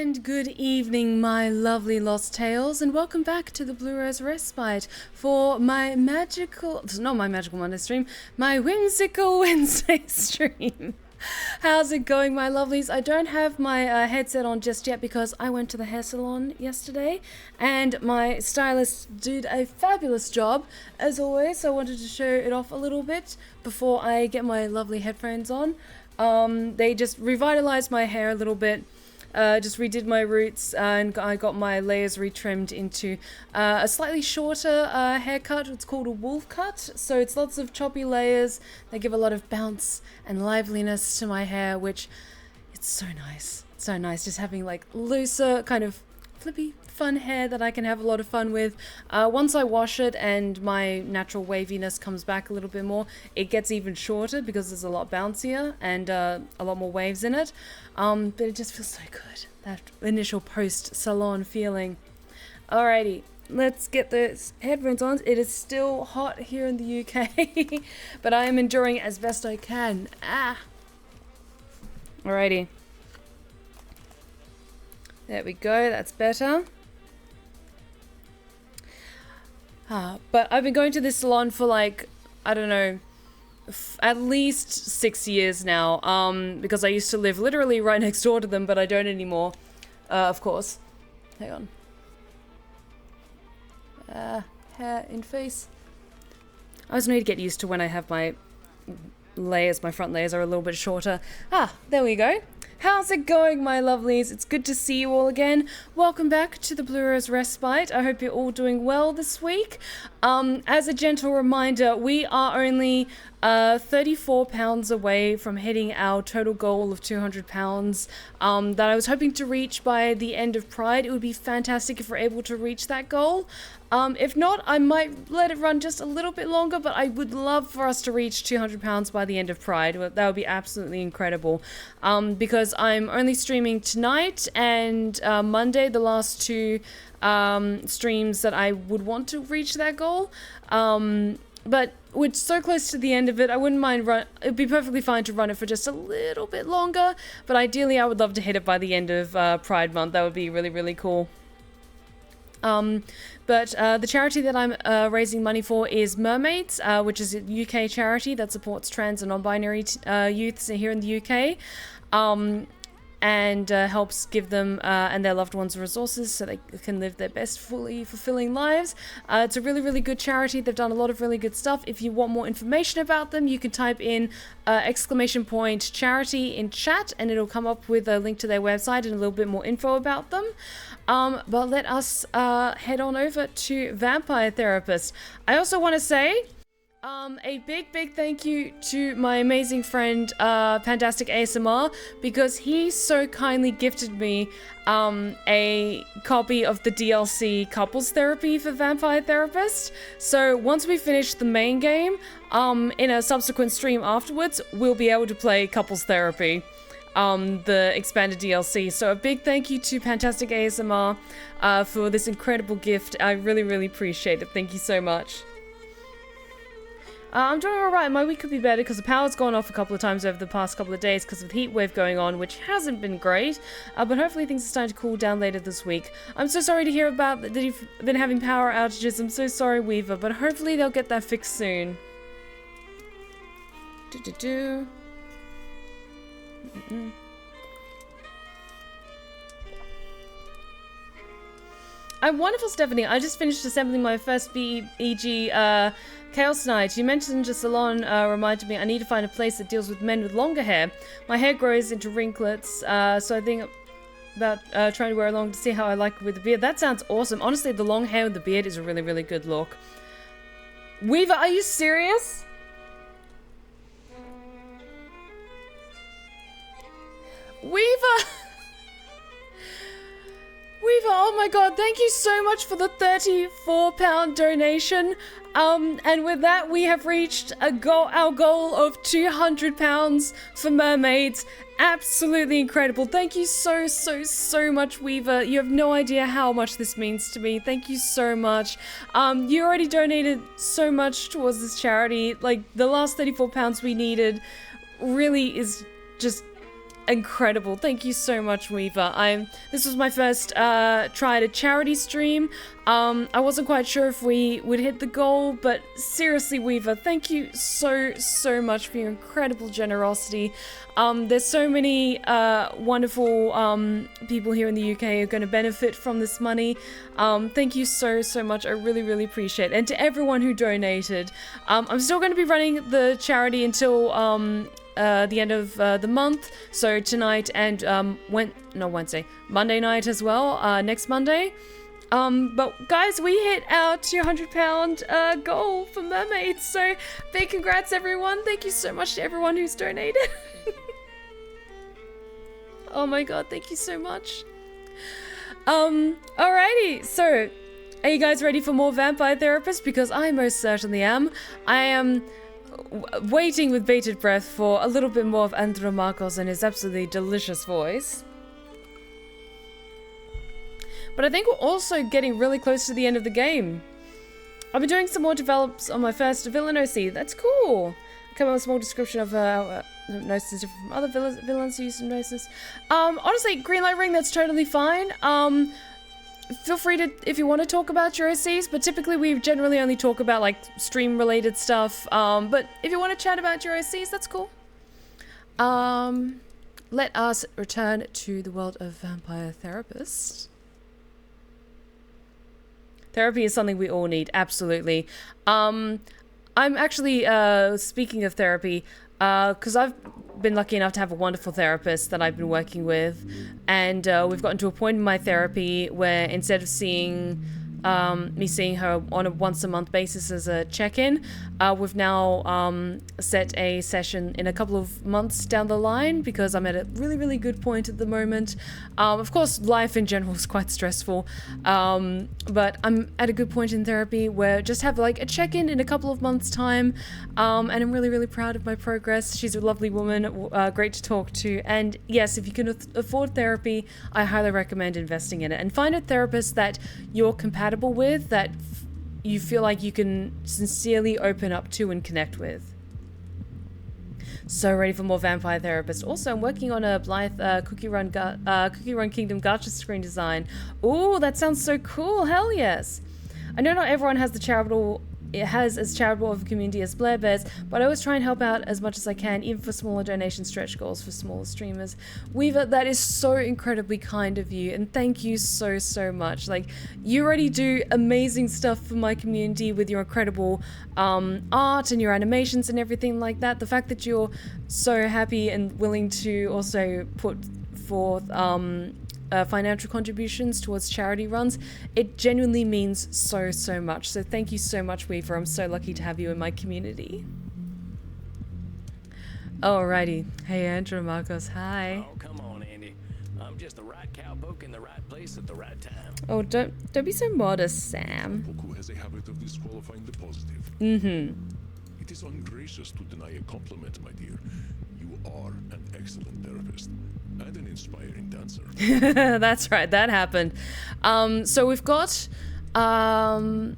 And good evening, my lovely lost tales, and welcome back to the Blue Rose Respite for my not my magical Monday stream, my whimsical Wednesday stream. How's it going, my lovelies? I don't have my headset on just yet because I went to the hair salon yesterday and my stylist did a fabulous job, as always, so I wanted to show it off a little bit before I get my lovely headphones on. They just revitalized my hair a little bit. Just redid my roots and I got my layers retrimmed into a slightly shorter haircut. It's called a wolf cut, so it's lots of choppy layers. They give a lot of bounce and liveliness to my hair, which it's so nice. It's so nice just having like looser, kind of flippy, fun hair that I can have a lot of fun with. Once I wash it and my natural waviness comes back a little bit more, it gets even shorter because it's a lot bouncier and a lot more waves in it. But it just feels so good, that initial post-salon feeling. Alrighty, let's get the headphones on. It is still hot here in the UK, but I am enduring as best I can. Alrighty. There we go, that's better. But I've been going to this salon for like, I don't know, at least 6 years now, because I used to live literally right next door to them, but I don't anymore, of course. Hang on. Hair in face. I always need to get used to when I have my layers, my front layers are a little bit shorter. There we go. How's it going, my lovelies? It's good to see you all again. Welcome back to the Blue Rose Respite. I hope you're all doing well this week. As a gentle reminder, we are only £34 away from hitting our total goal of £200 that I was hoping to reach by the end of Pride. It would be fantastic if we're able to reach that goal. If not, I might let it run just a little bit longer, but I would love for us to reach £200 by the end of Pride. That would be absolutely incredible. Because I'm only streaming tonight and Monday, the last two streams that I would want to reach that goal. But we're so close to the end of it, I wouldn't mind it'd be perfectly fine to run it for just a little bit longer, but ideally I would love to hit it by the end of Pride Month. That would be really, really cool. But the charity that I'm raising money for is Mermaids, which is a UK charity that supports trans and non-binary youths here in the UK. And helps give them and their loved ones resources so they can live their best, fully fulfilling lives. It's a really, really good charity. They've done a lot of really good stuff. If you want more information about them, you can type in !charity in chat and it'll come up with a link to their website and a little bit more info about them. But let us head on over to Vampire Therapist. I also want to say a big thank you to my amazing friend Pandastic ASMR, because he so kindly gifted me a copy of the DLC Couples Therapy for Vampire Therapist. So once we finish the main game, in a subsequent stream afterwards, we'll be able to play Couples Therapy, the expanded DLC. So a big thank you to Fantastic ASMR for this incredible gift. I really, really appreciate it. Thank you so much. I'm doing alright. My week could be better because the power's gone off a couple of times over the past couple of days because of the heat wave going on, which hasn't been great. But hopefully things are starting to cool down later this week. I'm so sorry to hear about that you've been having power outages. I'm so sorry, Weaver, but hopefully they'll get that fixed soon. I'm wonderful, Stephanie. I just finished assembling my first BEG Chaos Knight. You mentioned a salon reminded me I need to find a place that deals with men with longer hair. My hair grows into ringlets, so I think about trying to wear it long to see how I like it with the beard. That sounds awesome. Honestly, the long hair with the beard is a really, really good look. Weaver, are you serious? Weaver! Weaver, oh my god, thank you so much for the £34 donation. And with that, we have reached our goal of £200 for Mermaids. Absolutely incredible. Thank you so much, Weaver. You have no idea how much this means to me. Thank you so much. You already donated so much towards this charity. Like, the last £34 we needed really is just incredible. Thank you so much, Weaver. This was my first try at a charity stream. I wasn't quite sure if we would hit the goal, but seriously, Weaver, thank you so much for your incredible generosity. There's so many wonderful people here in the UK who are going to benefit from this money. Thank you so much. I really appreciate it. And to everyone who donated. I'm still going to be running the charity until the end of the month, so tonight and Monday night as well, next Monday. But guys, we hit our £200 goal for mermaids, so big congrats everyone. Thank you so much to everyone who's donated. Oh my god, thank you so much. Alrighty, so are you guys ready for more Vampire Therapists? Because I most certainly am. I am waiting with bated breath for a little bit more of Andromachos and his absolutely delicious voice. But I think we're also getting really close to the end of the game. I've been doing some more develops on my first villain OC. That's cool. Come up with a small description of Gnosis from other villains who use some Gnosis. Honestly, green light ring, that's totally fine. Feel free to, if you want to talk about your OCs, but typically we generally only talk about like stream related stuff. But if you want to chat about your OCs, that's cool. Let us return to the world of Vampire Therapist. Therapy is something we all need, absolutely. I'm actually, speaking of therapy, because I've been lucky enough to have a wonderful therapist that I've been working with, and we've gotten to a point in my therapy where instead of seeing me seeing her on a once-a-month basis as a check-in, we've now set a session in a couple of months down the line because I'm at a really good point at the moment. Of course, life in general is quite stressful, but I'm at a good point in therapy where just have like a check-in in a couple of months' time, and I'm really proud of my progress. She's a lovely woman, great to talk to, and yes, if you can afford therapy, I highly recommend investing in it. And find a therapist that you're compatible with, that you feel like you can sincerely open up to and connect with. So ready for more Vampire Therapist. Also, I'm working on a Blythe Cookie Run Kingdom gacha screen design. Ooh, that sounds so cool. Hell yes. I know not everyone has as charitable of a community as Blair Bears, but I always try and help out as much as I can, even for smaller donation stretch goals for smaller streamers. Weaver, that is so incredibly kind of you, and thank you so much. Like, you already do amazing stuff for my community with your incredible art and your animations and everything like that. The fact that you're so happy and willing to also put forth financial contributions towards charity runs, it genuinely means so much. So thank you so much, Weaver. I'm so lucky to have you in my community. Alrighty. Hey, Andrew Marcos. Hi. Oh, come on, Andy. I'm just the right cowpoke in the right place at the right time. Oh, don't be so modest, Sam. Cowpoke has a habit of disqualifying the positive. It is ungracious to deny a compliment, my dear. You are an excellent therapist and an inspiring dancer. That's right, that happened. So we've got I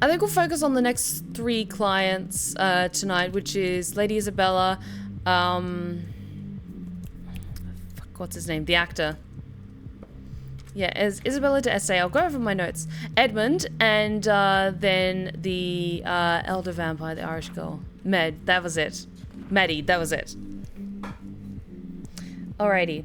think we'll focus on the next 3 clients tonight, which is Lady Isabella, what's his name? The actor. Yeah, as Isabella de Essay. I'll go over my notes. Edmund, and then the elder vampire, the Irish girl. Med, that was it. Maddie, that was it. Alrighty.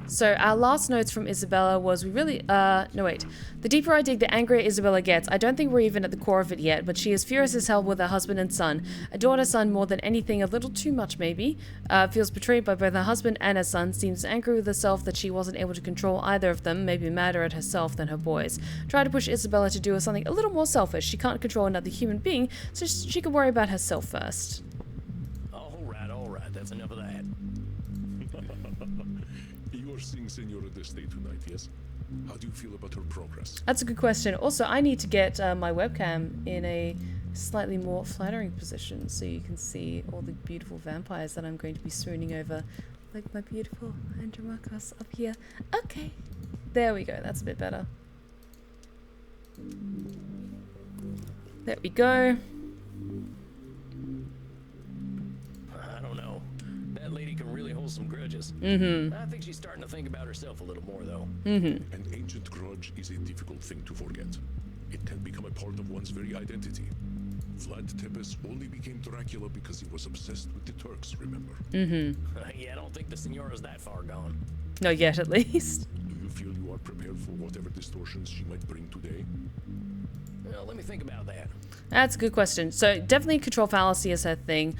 So our last notes from Isabella was we really, no wait. The deeper I dig, the angrier Isabella gets. I don't think we're even at the core of it yet, but she is furious as hell with her husband and son. Adored her son more than anything, a little too much maybe. Feels betrayed by both her husband and her son. Seems angry with herself that she wasn't able to control either of them, maybe madder at herself than her boys. Try to push Isabella to do something a little more selfish. She can't control another human being, so she can worry about herself first. Alright, that's enough of that. You are seeing Senora D'Este tonight, yes? How do you feel about her progress? That's a good question. Also, I need to get my webcam in a slightly more flattering position so you can see all the beautiful vampires that I'm going to be swooning over. Like my beautiful Andromachos up here. Okay. There we go. That's a bit better. There we go. I don't know. That that lady can really hold some grudges. I think she's starting to think about herself a little more, though. An ancient grudge is a difficult thing to forget. It can become a part of one's very identity. Vlad Tepes only became Dracula because he was obsessed with the Turks, remember? Yeah, I don't think the Signora's that far gone. Not yet, at least. Do you feel you are prepared for whatever distortions she might bring today? Well, let me think about that. That's a good question. So definitely control fallacy is her thing.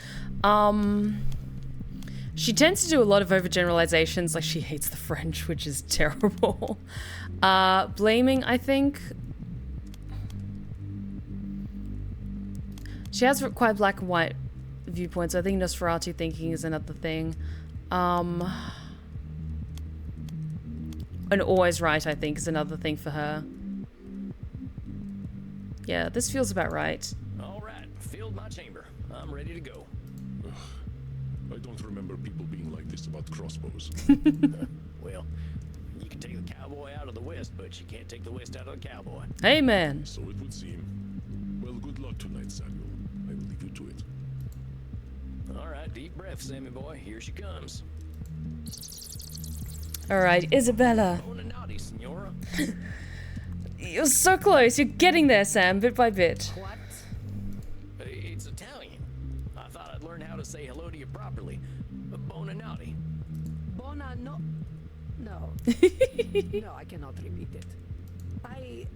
She tends to do a lot of overgeneralizations, like she hates the French, which is terrible. Blaming, I think. She has quite black and white viewpoints. I think Nosferatu thinking is another thing. And always right, I think, is another thing for her. Yeah, this feels about right. All right, filled my chamber. I'm ready to go. I don't remember people being like this about crossbows. Well, you can take the cowboy out of the West, but you can't take the West out of the cowboy. Hey, man. So it would seem. Well, good luck tonight, Samuel. I will leave you to it. All right, deep breath, Sammy boy. Here she comes. All right, Isabella. Oh, naughty, Signora. You're so close. You're getting there, Sam, bit by bit. What? It's Italian. I thought I'd learn how to say hello to you properly. Bonanotti. No. No, I cannot repeat it. I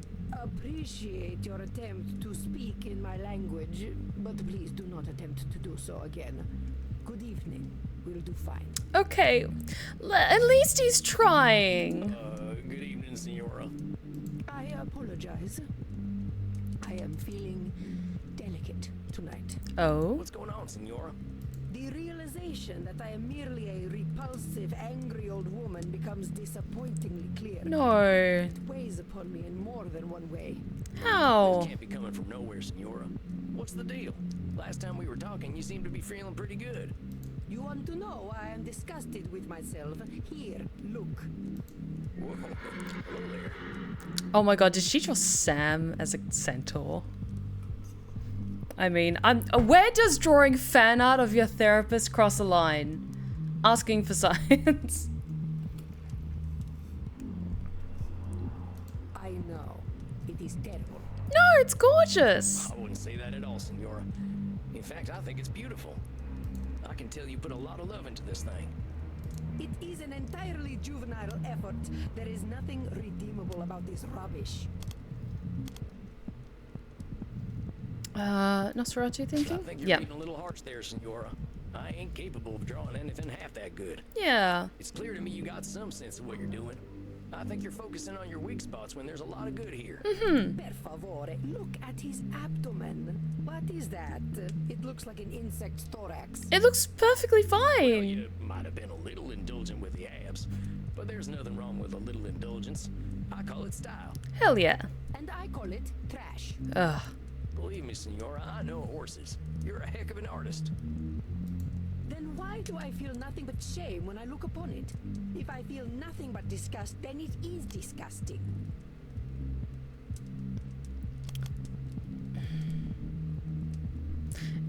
appreciate your attempt to speak in my language, but please do not attempt to do so again. Good evening. We'll do fine. Okay. At least he's trying. Good evening, Signora. I apologize. I am feeling delicate tonight. Oh? What's going on, Signora? The realization that I am merely a repulsive, angry old woman becomes disappointingly clear. No. It weighs upon me in more than one way. How? This can't be coming from nowhere, Signora. What's the deal? Last time we were talking, you seemed to be feeling pretty good. You want to know why I am disgusted with myself? Here, look. Whoa. Hello there. Oh my god, did she draw Sam as a centaur? I mean, where does drawing fan art of your therapist cross a line? Asking for science. I know. It is terrible. No, it's gorgeous. I wouldn't say that at all, Signora. In fact, I think it's beautiful. I can tell you put a lot of love into this thing. It is an entirely juvenile effort. There is nothing redeemable about this rubbish. Nosferatu I thinking? think you're Yeah. being a little harsh there, Signora. I ain't capable of drawing anything half that good. Yeah. It's clear to me you got some sense of what you're doing. I think you're focusing on your weak spots when there's a lot of good here. Per favore, look at his abdomen. What is that? It looks like an insect's thorax. It looks perfectly fine. You might have been a little indulgent with the abs, but there's nothing wrong with a little indulgence. I call it style. Hell yeah. And I call it trash. Ugh. Believe me, Signora, I know horses. You're a heck of an artist. Then why do I feel nothing but shame when I look upon it? If I feel nothing but disgust, then it is disgusting.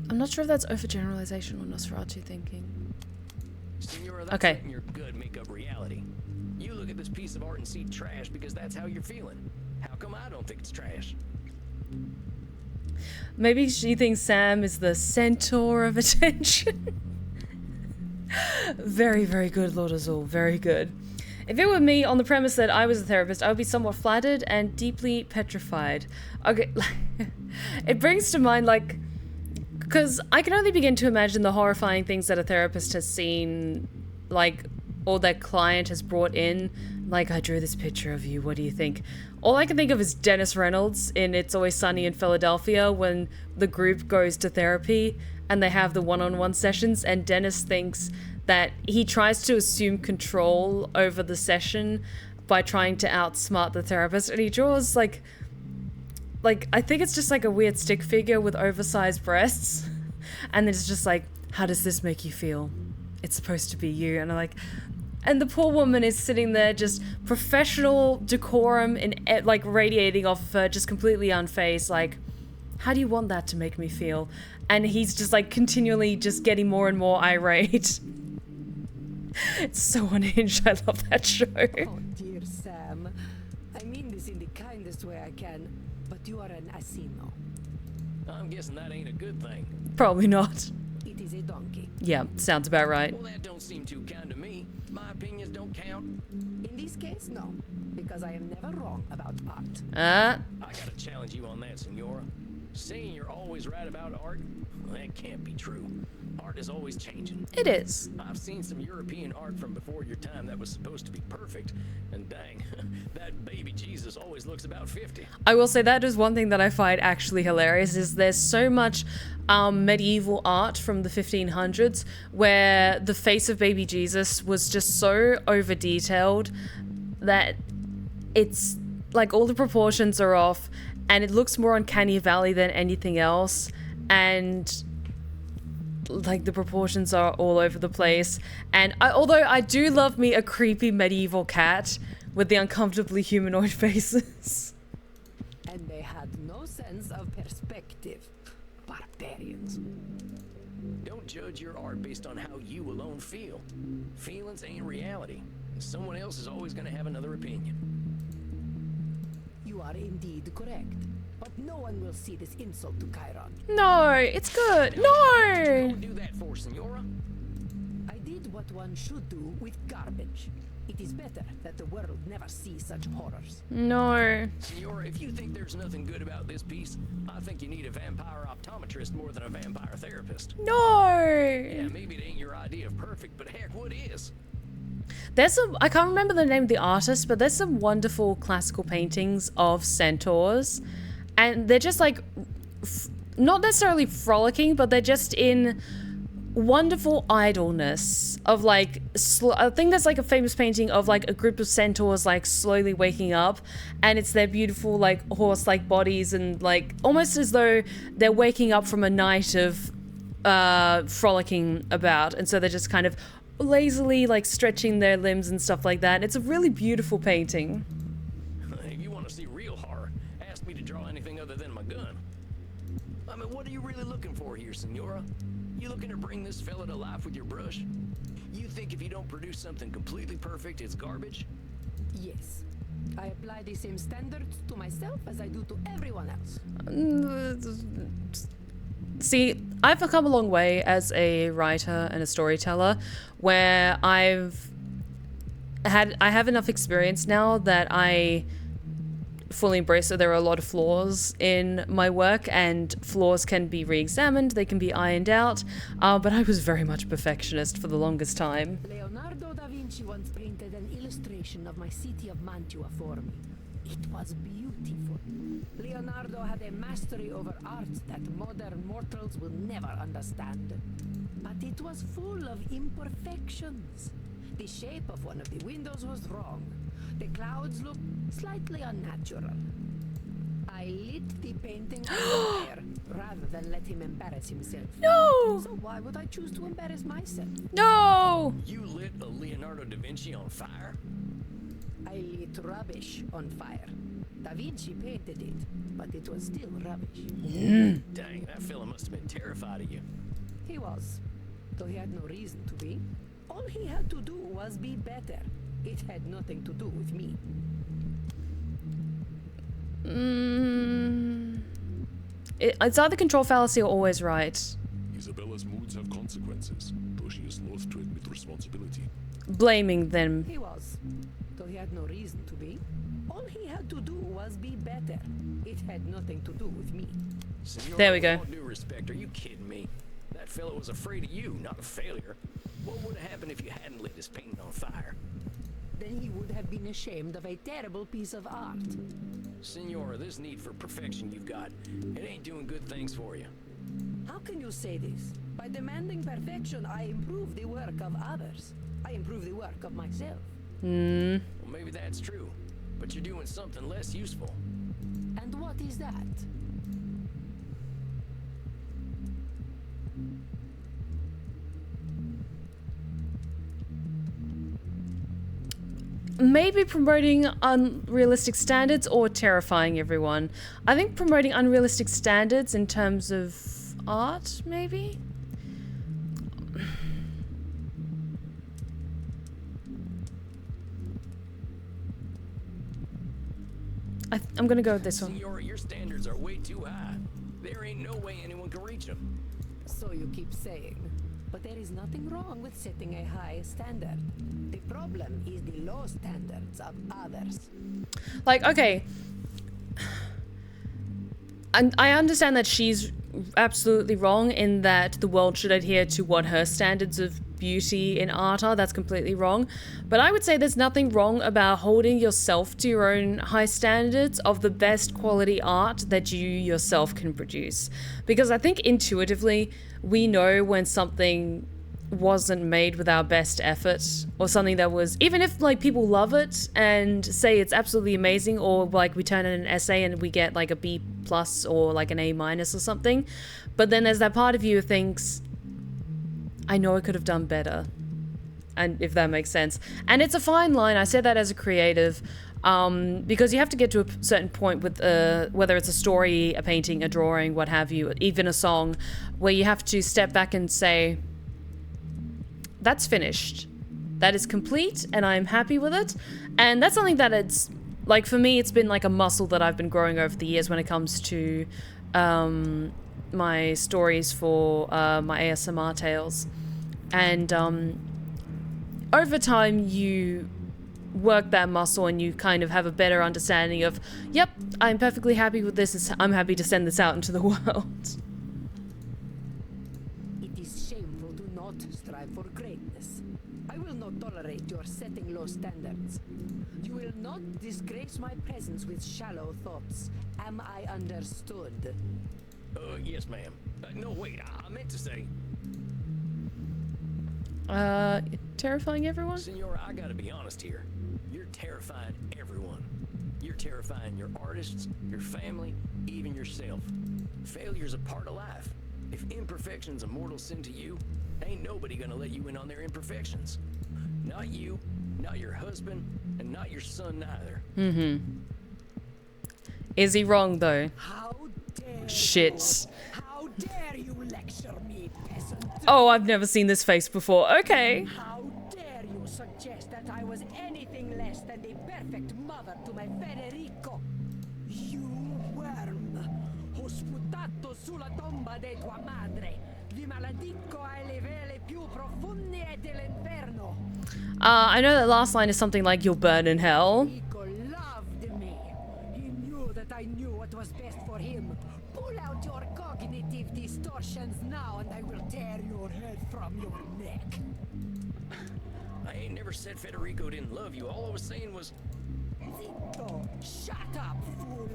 I'm not sure if that's overgeneralization or Nosferatu thinking. Signora, that's Okay. letting your good make up reality. You look at this piece of art and see trash because that's how you're feeling. How come I don't think it's trash? Maybe she thinks Sam is the centaur of attention. Very, very good, Lord Azul. Very good. If it were me on the premise that I was a therapist, I would be somewhat flattered and deeply petrified. Okay, it brings to mind, like, because I can only begin to imagine the horrifying things that a therapist has seen, like, or their client has brought in. Like, I drew this picture of you, what do you think? All I can think of is Dennis Reynolds in It's Always Sunny in Philadelphia when the group goes to therapy and they have the one-on-one sessions, and Dennis thinks that he tries to assume control over the session by trying to outsmart the therapist, and he draws like I think it's just like a weird stick figure with oversized breasts, and it's just like, how does this make you feel? It's supposed to be you. And I'm like, and the poor woman is sitting there just professional decorum and like radiating off of her, just completely unfazed, like, how do you want that to make me feel? And he's just like continually just getting more and more irate. It's so unhinged. I love that show. Oh, dear Sam. I mean this in the kindest way I can, but you are an asino. I'm guessing that ain't a good thing. Probably not. It is a donkey. Yeah, sounds about right. Well, that don't seem too kind to me. My opinions don't count. In this case, no, because I am never wrong about art. I gotta challenge you on that, Senora. Saying you're always right about art, well, that can't be true. Art is always changing. It is. I've seen some European art from before your time that was supposed to be perfect, and dang, that baby Jesus always looks about 50. I will say that is one thing that I find actually hilarious is there's so much medieval art from the 1500s where the face of baby Jesus was just so over detailed that it's like all the proportions are off and it looks more uncanny valley than anything else, and like the proportions are all over the place. And although I do love me a creepy medieval cat with the uncomfortably humanoid faces. And they had no sense of perspective. Barbarians. Don't judge your art based on how you alone feel. Feelings ain't reality. Someone else is always gonna have another opinion. You are indeed correct. But no one will see this insult to Chiron. No, it's good. No! Don't do that for, Senora. I did what one should do with garbage. It is better that the world never see such horrors. No. Senora, if you think there's nothing good about this piece, I think you need a vampire optometrist more than a vampire therapist. No! Yeah, maybe it ain't your idea of perfect, but heck, what is? There's some, I can't remember the name of the artist, but there's some wonderful classical paintings of centaurs. And they're just like, not necessarily frolicking, but they're just in wonderful idleness of like, I think there's like a famous painting of like a group of centaurs like slowly waking up, and it's their beautiful like horse-like bodies and like almost as though they're waking up from a night of frolicking about, and so they're just kind of lazily like stretching their limbs and stuff like that. It's a really beautiful painting. If you want to see real horror, ask me to draw anything other than my gun. I mean, what are you really looking for here, Senora? You looking to bring this fella to life with your brush? You think if you don't produce something completely perfect, it's garbage? Yes. I apply the same standards to myself as I do to everyone else. See, I've come a long way as a writer and a storyteller where I have enough experience now that I fully embrace that there are a lot of flaws in my work, and flaws can be re-examined, they can be ironed out, but I was very much a perfectionist for the longest time. Leonardo da Vinci once painted an illustration of my city of Mantua for me. It was beautiful. Leonardo had a mastery over art that modern mortals will never understand. But it was full of imperfections. The shape of one of the windows was wrong. The clouds looked slightly unnatural. I lit the painting on fire rather than let him embarrass himself. No! So why would I choose to embarrass myself? No! You lit a Leonardo da Vinci on fire? I lit rubbish on fire. Da Vinci painted it, but it was still rubbish. Dang, that fella must have been terrified of you. He was, though he had no reason to be. All he had to do was be better. It had nothing to do with me. It's either control fallacy or always right. Isabella's moods have consequences, though she is loath to admit responsibility. Blaming them. He was, though he had no reason to be. All he had to do was be better. It had nothing to do with me. Senora, There we go. With all due respect, are you kidding me? That fella was afraid of you, not a failure. What would have happened if you hadn't lit his painting on fire? Then he would have been ashamed of a terrible piece of art. Senora, this need for perfection you've got, it ain't doing good things for you. How can you say this? By demanding perfection, I improve the work of others. I improve the work of myself. Well, maybe that's true, but you're doing something less useful. And what is that? Maybe promoting unrealistic standards or terrifying everyone. I think promoting unrealistic standards in terms of art, maybe? I'm gonna go with this one. Senora, your standards are way too high. There ain't no way anyone can reach them. So you keep saying. But there is nothing wrong with setting a high standard. The problem is the low standards of others. Like, okay. And I understand that she's absolutely wrong in that the world should adhere to what her standards of beauty in art are. That's completely wrong. But I would say there's nothing wrong about holding yourself to your own high standards of the best quality art that you yourself can produce. Because I think intuitively we know when something wasn't made with our best effort, or something that was, even if like people love it and say it's absolutely amazing, or like we turn in an essay and we get like a B+ or like an A- or something, but then there's that part of you who thinks, I know I could have done better, and if that makes sense. And it's a fine line. I say that as a creative, because you have to get to a certain point with whether it's a story, a painting, a drawing, what have you, even a song, where you have to step back and say, that's finished. That is complete, and I'm happy with it. And that's something that it's, like for me, it's been like a muscle that I've been growing over the years when it comes to my stories for my ASMR tales. And over time, you work that muscle and you kind of have a better understanding of, yep, I'm perfectly happy with this. I'm happy to send this out into the world. It is shameful to not strive for greatness. I will not tolerate your setting low standards. You will not disgrace my presence with shallow thoughts. Am I understood? Yes, ma'am. No, wait, I meant to say... Terrifying everyone? Senora, I gotta be honest here. You're terrifying everyone. You're terrifying your artists, your family, even yourself. Failure's a part of life. If imperfection's a mortal sin to you, ain't nobody gonna let you in on their imperfections. Not you, not your husband, and not your son neither. Mm-hmm. Is he wrong, though? How dare Shit. you? How dare you lecture me, peasant? Oh, I've never seen this face before. Okay. How dare you suggest that I was anything less than the perfect mother to my Federico? You worm, ho sputato sulla tomba di tua madre. Vi maledico alle vele più profonde dell'inferno. I know that last line is something like, you'll burn in hell. Federico loved me. He knew that I knew what was best for him. Pull out your cognitive distortions now and I will tear your head from your neck. I ain't never said Federico didn't love you. All I was saying was... Zitto! Shut up, fool!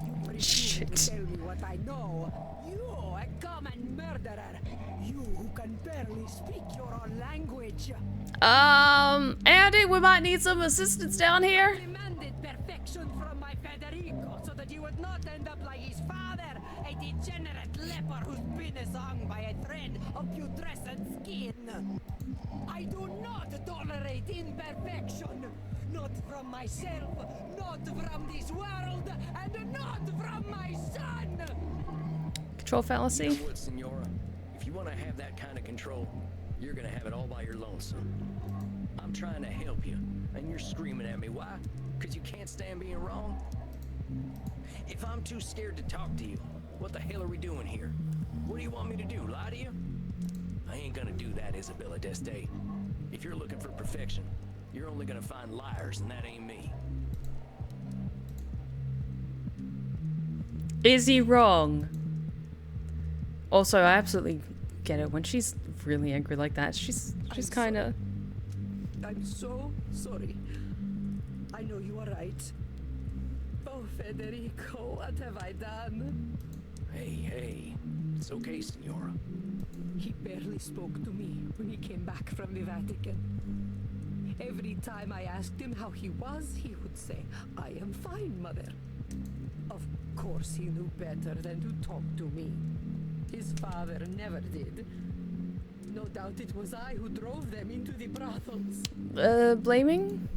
You presume Shit. to tell me what I know. You, a common murderer. You who can barely speak your own language. Andy, we might need some assistance down here. Demanded perfection from my Federico so that you would not end up like his father, a degenerate leper whose pin is hung by a thread of putrescent skin. I do not tolerate imperfection. Not from myself, not from this world, and not from my son! Control You fallacy. know what, Senora? If you want to have that kind of control, you're gonna have it all by your lonesome. I'm trying to help you, and you're screaming at me. Why? Because you can't stand being wrong? If I'm too scared to talk to you, what the hell are we doing here? What do you want me to do, lie to you? I ain't gonna do that, Isabella d'Este. If you're looking for perfection, you're only gonna find liars, and that ain't me. Is he wrong? Also, I absolutely get it. When she's really angry like that, she's kind of... I'm so sorry. I know you are right. Oh, Federico, what have I done? Hey, it's okay, Senora. He barely spoke to me when he came back from the Vatican. Every time I asked him how he was, he would say, I am fine, mother. Of course he knew better than to talk to me. His father never did. No doubt it was I who drove them into the brothels. Blaming?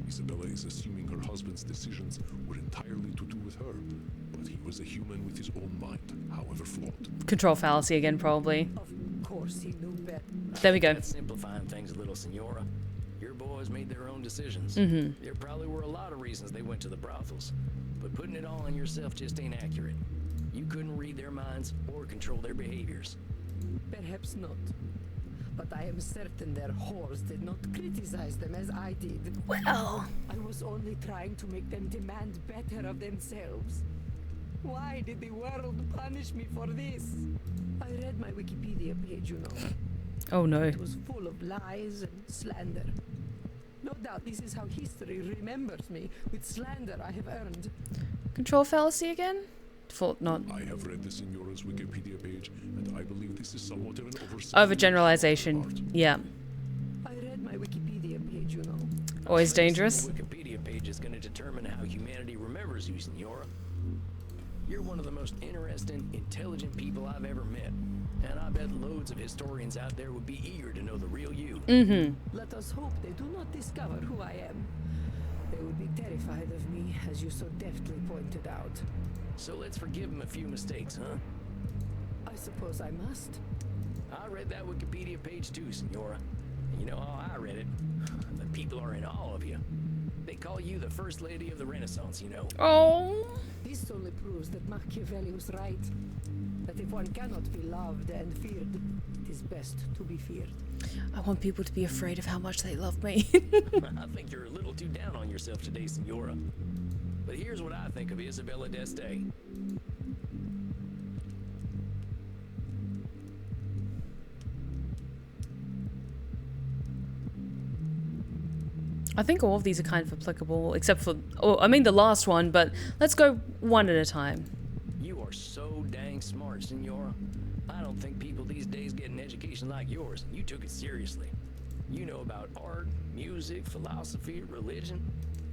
Isabella is assuming her husband's decisions were entirely to do with her, but he was a human with his own mind, however flawed. Control fallacy again, probably. Of course he knew better. There we go. That's simplifying things a little, Senora. Your their boys made their own decisions. There probably were a lot of reasons they went to the brothels, but putting it all on yourself just ain't accurate. You couldn't read their minds or control their behaviors. Perhaps not. But I am certain their whores did not criticize them as I did. Well, I was only trying to make them demand better of themselves. Why did the world punish me for this? I read my Wikipedia page, you know. oh no. It was full of lies and slander. No doubt this is how history remembers me, with slander I have earned. Control fallacy again? Default not. I have read the Signora's Wikipedia page, and I believe this is somewhat of an Overgeneralization. Yeah. I read my Wikipedia page, you know. Always dangerous. The Wikipedia page is going to determine how humanity remembers you, Senora. You're one of the most interesting, intelligent people I've ever met. And I bet loads of historians out there would be eager to know the real you. Let us hope they do not discover who I am. They would be terrified of me, as you so deftly pointed out. So let's forgive them a few mistakes, huh? I suppose I must. I read that Wikipedia page too, Senora. And you know how I read it? The people are in awe of you. They call you the First Lady of the Renaissance, you know. Oh. This only proves that Machiavelli was right. That if one cannot be loved and feared, it is best to be feared. I want people to be afraid of how much they love me. I think you're a little too down on yourself today, Senora. But here's what I think of Isabella d'Este. I think all of these are kind of applicable, except for, oh, I mean the last one, but let's go one at a time. You are so dang smart, Senora. I don't think people these days get an education like yours. You took it seriously. You know about art, music, philosophy, religion.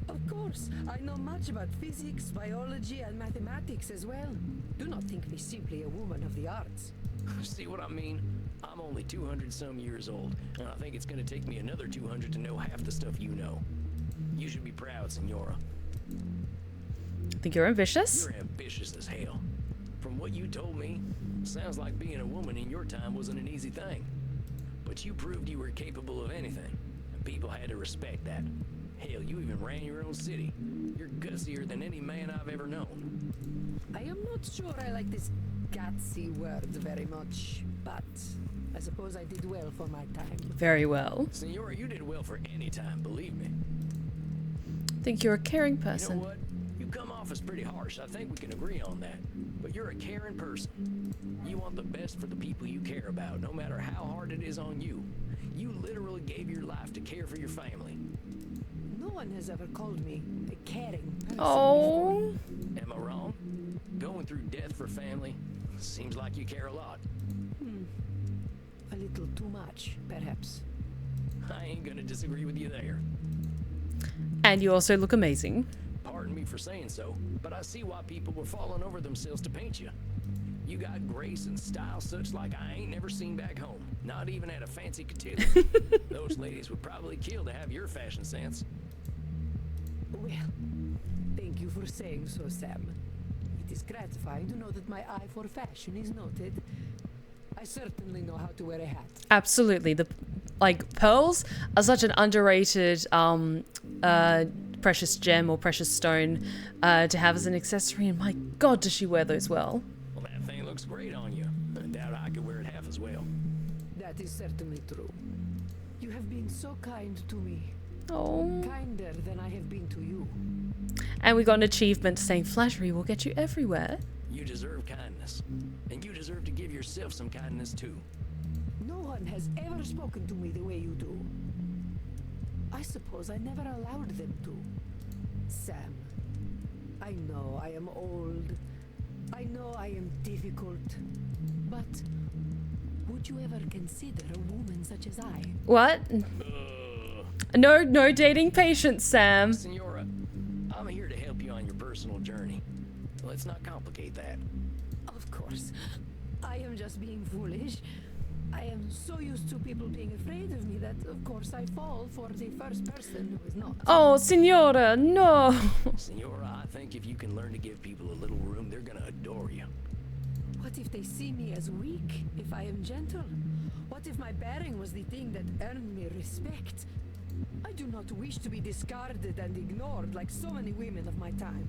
Of course, I know much about physics, biology, and mathematics as well. Do not think me simply a woman of the arts. See what I mean? I'm only 200-some years old, and I think it's gonna take me another 200 to know half the stuff you know. You should be proud, Senora. I think you're ambitious. You're ambitious as hell. From what you told me, sounds like being a woman in your time wasn't an easy thing. But you proved you were capable of anything, and people had to respect that. Hell, you even ran your own city. You're gutsier than any man I've ever known. I am not sure I like this gutsy word very much, but I suppose I did well for my time. Very well. Senora, you did well for any time, believe me. I think you're a caring You person. know what? You come off as pretty harsh. I think we can agree on that. But you're a caring person. You want the best for the people you care about, no matter how hard it is on you. You literally gave your life to care for your family. No one has ever called me a caring person Oh. Am I wrong? Going through death for family seems like you care a lot. before. A little too much, perhaps. I ain't gonna disagree with you there. And you also look amazing. Pardon me for saying so, but I see why people were falling over themselves to paint you. You got grace and style such like I ain't never seen back home, not even at a fancy cotillion. Those ladies would probably kill to have your fashion sense. Well, thank you for saying so, Sam. It is gratifying to know that my eye for fashion is noted. I certainly know how to wear a hat. Absolutely. The pearls are such an underrated precious gem or precious stone to have as an accessory, and my god does she wear those well. Well, that thing looks great on you. I doubt I could wear it half as well. That is certainly true. You have been so kind to me. Oh. Kinder than I have been to you. And we got an achievement saying flattery will get you everywhere. You deserve kindness, and you deserve to give yourself some kindness too. No one has ever spoken to me the way you do. I suppose I never allowed them to. Sam, I know I am old. I know I am difficult. But would you ever consider a woman such as I? What? No dating patience, Sam. Senora, I'm here to help you on your personal journey. Let's not complicate that. Of course. I am just being foolish. I am so used to people being afraid of me that, of course, I fall for the first person who is not. Oh, Signora, no. Senora, I think if you can learn to give people a little room, they're gonna adore you. What if they see me as weak if I am gentle? What if my bearing was the thing that earned me respect? I do not wish to be discarded and ignored like so many women of my time.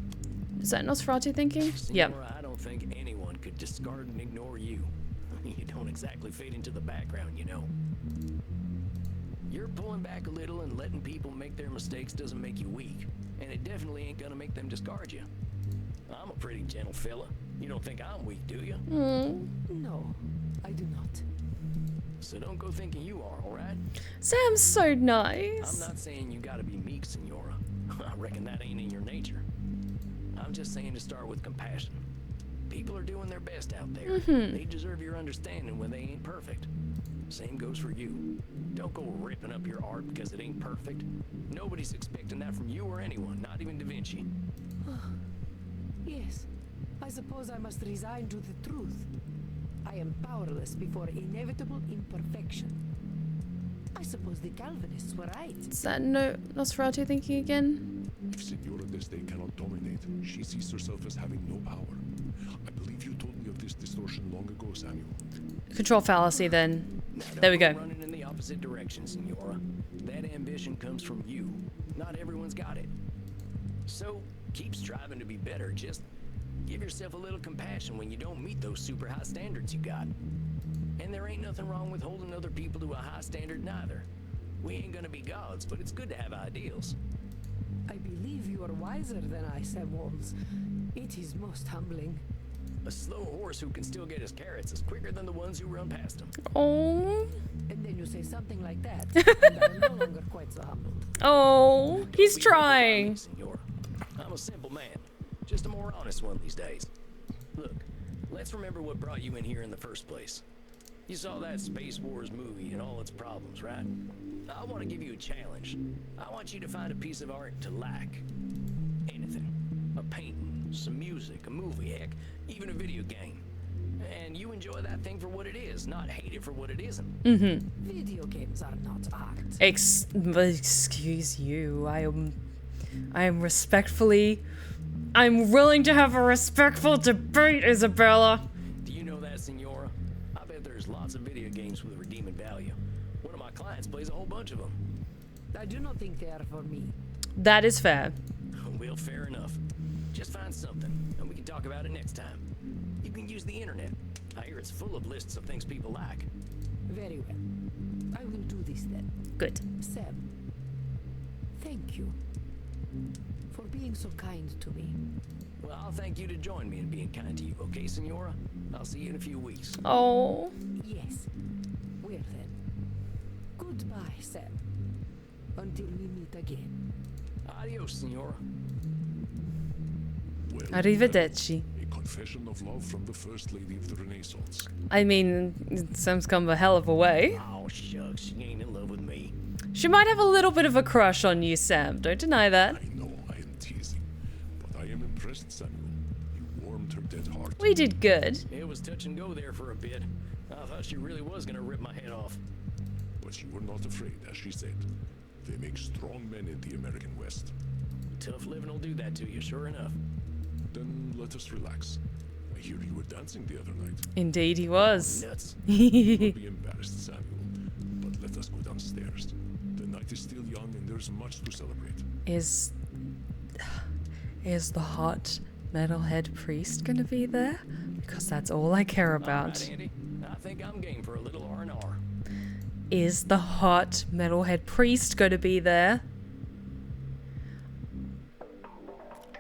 Is that Nosferatu thinking? Yeah. Senora, I don't think anyone could discard and ignore you. You don't exactly fade into the background, you know. You're pulling back a little and letting people make their mistakes doesn't make you weak. And it definitely ain't gonna make them discard you. I'm a pretty gentle fella. You don't think I'm weak, do you? No, I do not. So don't go thinking you are, alright? Sam's so nice. I'm not saying you gotta be meek, Senora. I reckon that ain't in your nature. I'm just saying to start with compassion. People are doing their best out there. They deserve your understanding when they ain't perfect. Same goes for you. Don't go ripping up your art because it ain't perfect. Nobody's expecting that from you or anyone, not even Da Vinci. Yes, I suppose I must resign to the truth. I am powerless before inevitable imperfection. I suppose the Calvinists were right. Is that Nosferatu thinking again? If Senora Desde cannot dominate, she sees herself as having no power. I believe you told me of this distortion long ago, Samuel. Control fallacy then. Now, There we don't go. Running in the opposite direction, Senora. That ambition comes from you. Not everyone's got it. So keep striving to be better. Just give yourself a little compassion when you don't meet those super high standards you got. And there ain't nothing wrong with holding other people to a high standard neither. We ain't gonna be gods, but it's good to have ideals. I believe you are wiser than I, Sam Holmes. It is most humbling. A slow horse who can still get his carrots is quicker than the ones who run past him. Oh. And then you say something like that, and I'm no longer quite so humbled. Oh. He's Don't be humble about me, trying. Senor. I'm a simple man. Just a more honest one these days. Look, let's remember what brought you in here in the first place. You saw that Space Wars movie and all its problems, right? I want to give you a challenge. I want you to find a piece of art to like. Anything. A painting, some music, a movie, heck, even a video game. And you enjoy that thing for what it is, not hate it for what it isn't. Video games are not art. Excuse you. I am respectfully. I'm willing to have a respectful debate, Isabella. Do you know that, Senora? I bet there's lots of video games with redeeming value. One of my clients plays a whole bunch of them. I do not think they are for me. That is fair. Well, fair enough. Just find something, and we can talk about it next time. You can use the internet. I hear it's full of lists of things people like. Very well. I will do this then. Good. Sam, thank you for being so kind to me. Well, I'll thank you to join me in being kind to you, okay, Senora? I'll see you in a few weeks. Oh. Yes. Well then. Goodbye, Sam. Until we meet again. Adios, Senora. Well, Arrivederci. a confession of love from the First Lady of the Renaissance. I mean, Sam's come a hell of a way. Oh, shucks, she ain't in love with me. She might have a little bit of a crush on you, Sam. Don't deny that. I know I am teasing, but I am impressed, Samuel. You warmed her dead heart. We did good. It was touch and go there for a bit. I thought she really was gonna rip my head off. But you were not afraid, as she said. They make strong men in the American West. Tough living will do that to you, sure enough. Then let us relax. I hear you were dancing the other night. Indeed he was. Nuts. Don't be embarrassed, Samuel. But let us go downstairs. The night is still young and there's much to celebrate. Is the hot metalhead priest gonna be there? Because that's all I care about. All right, Andy. I think I'm game for a little R&R. Is the hot metalhead priest gonna be there?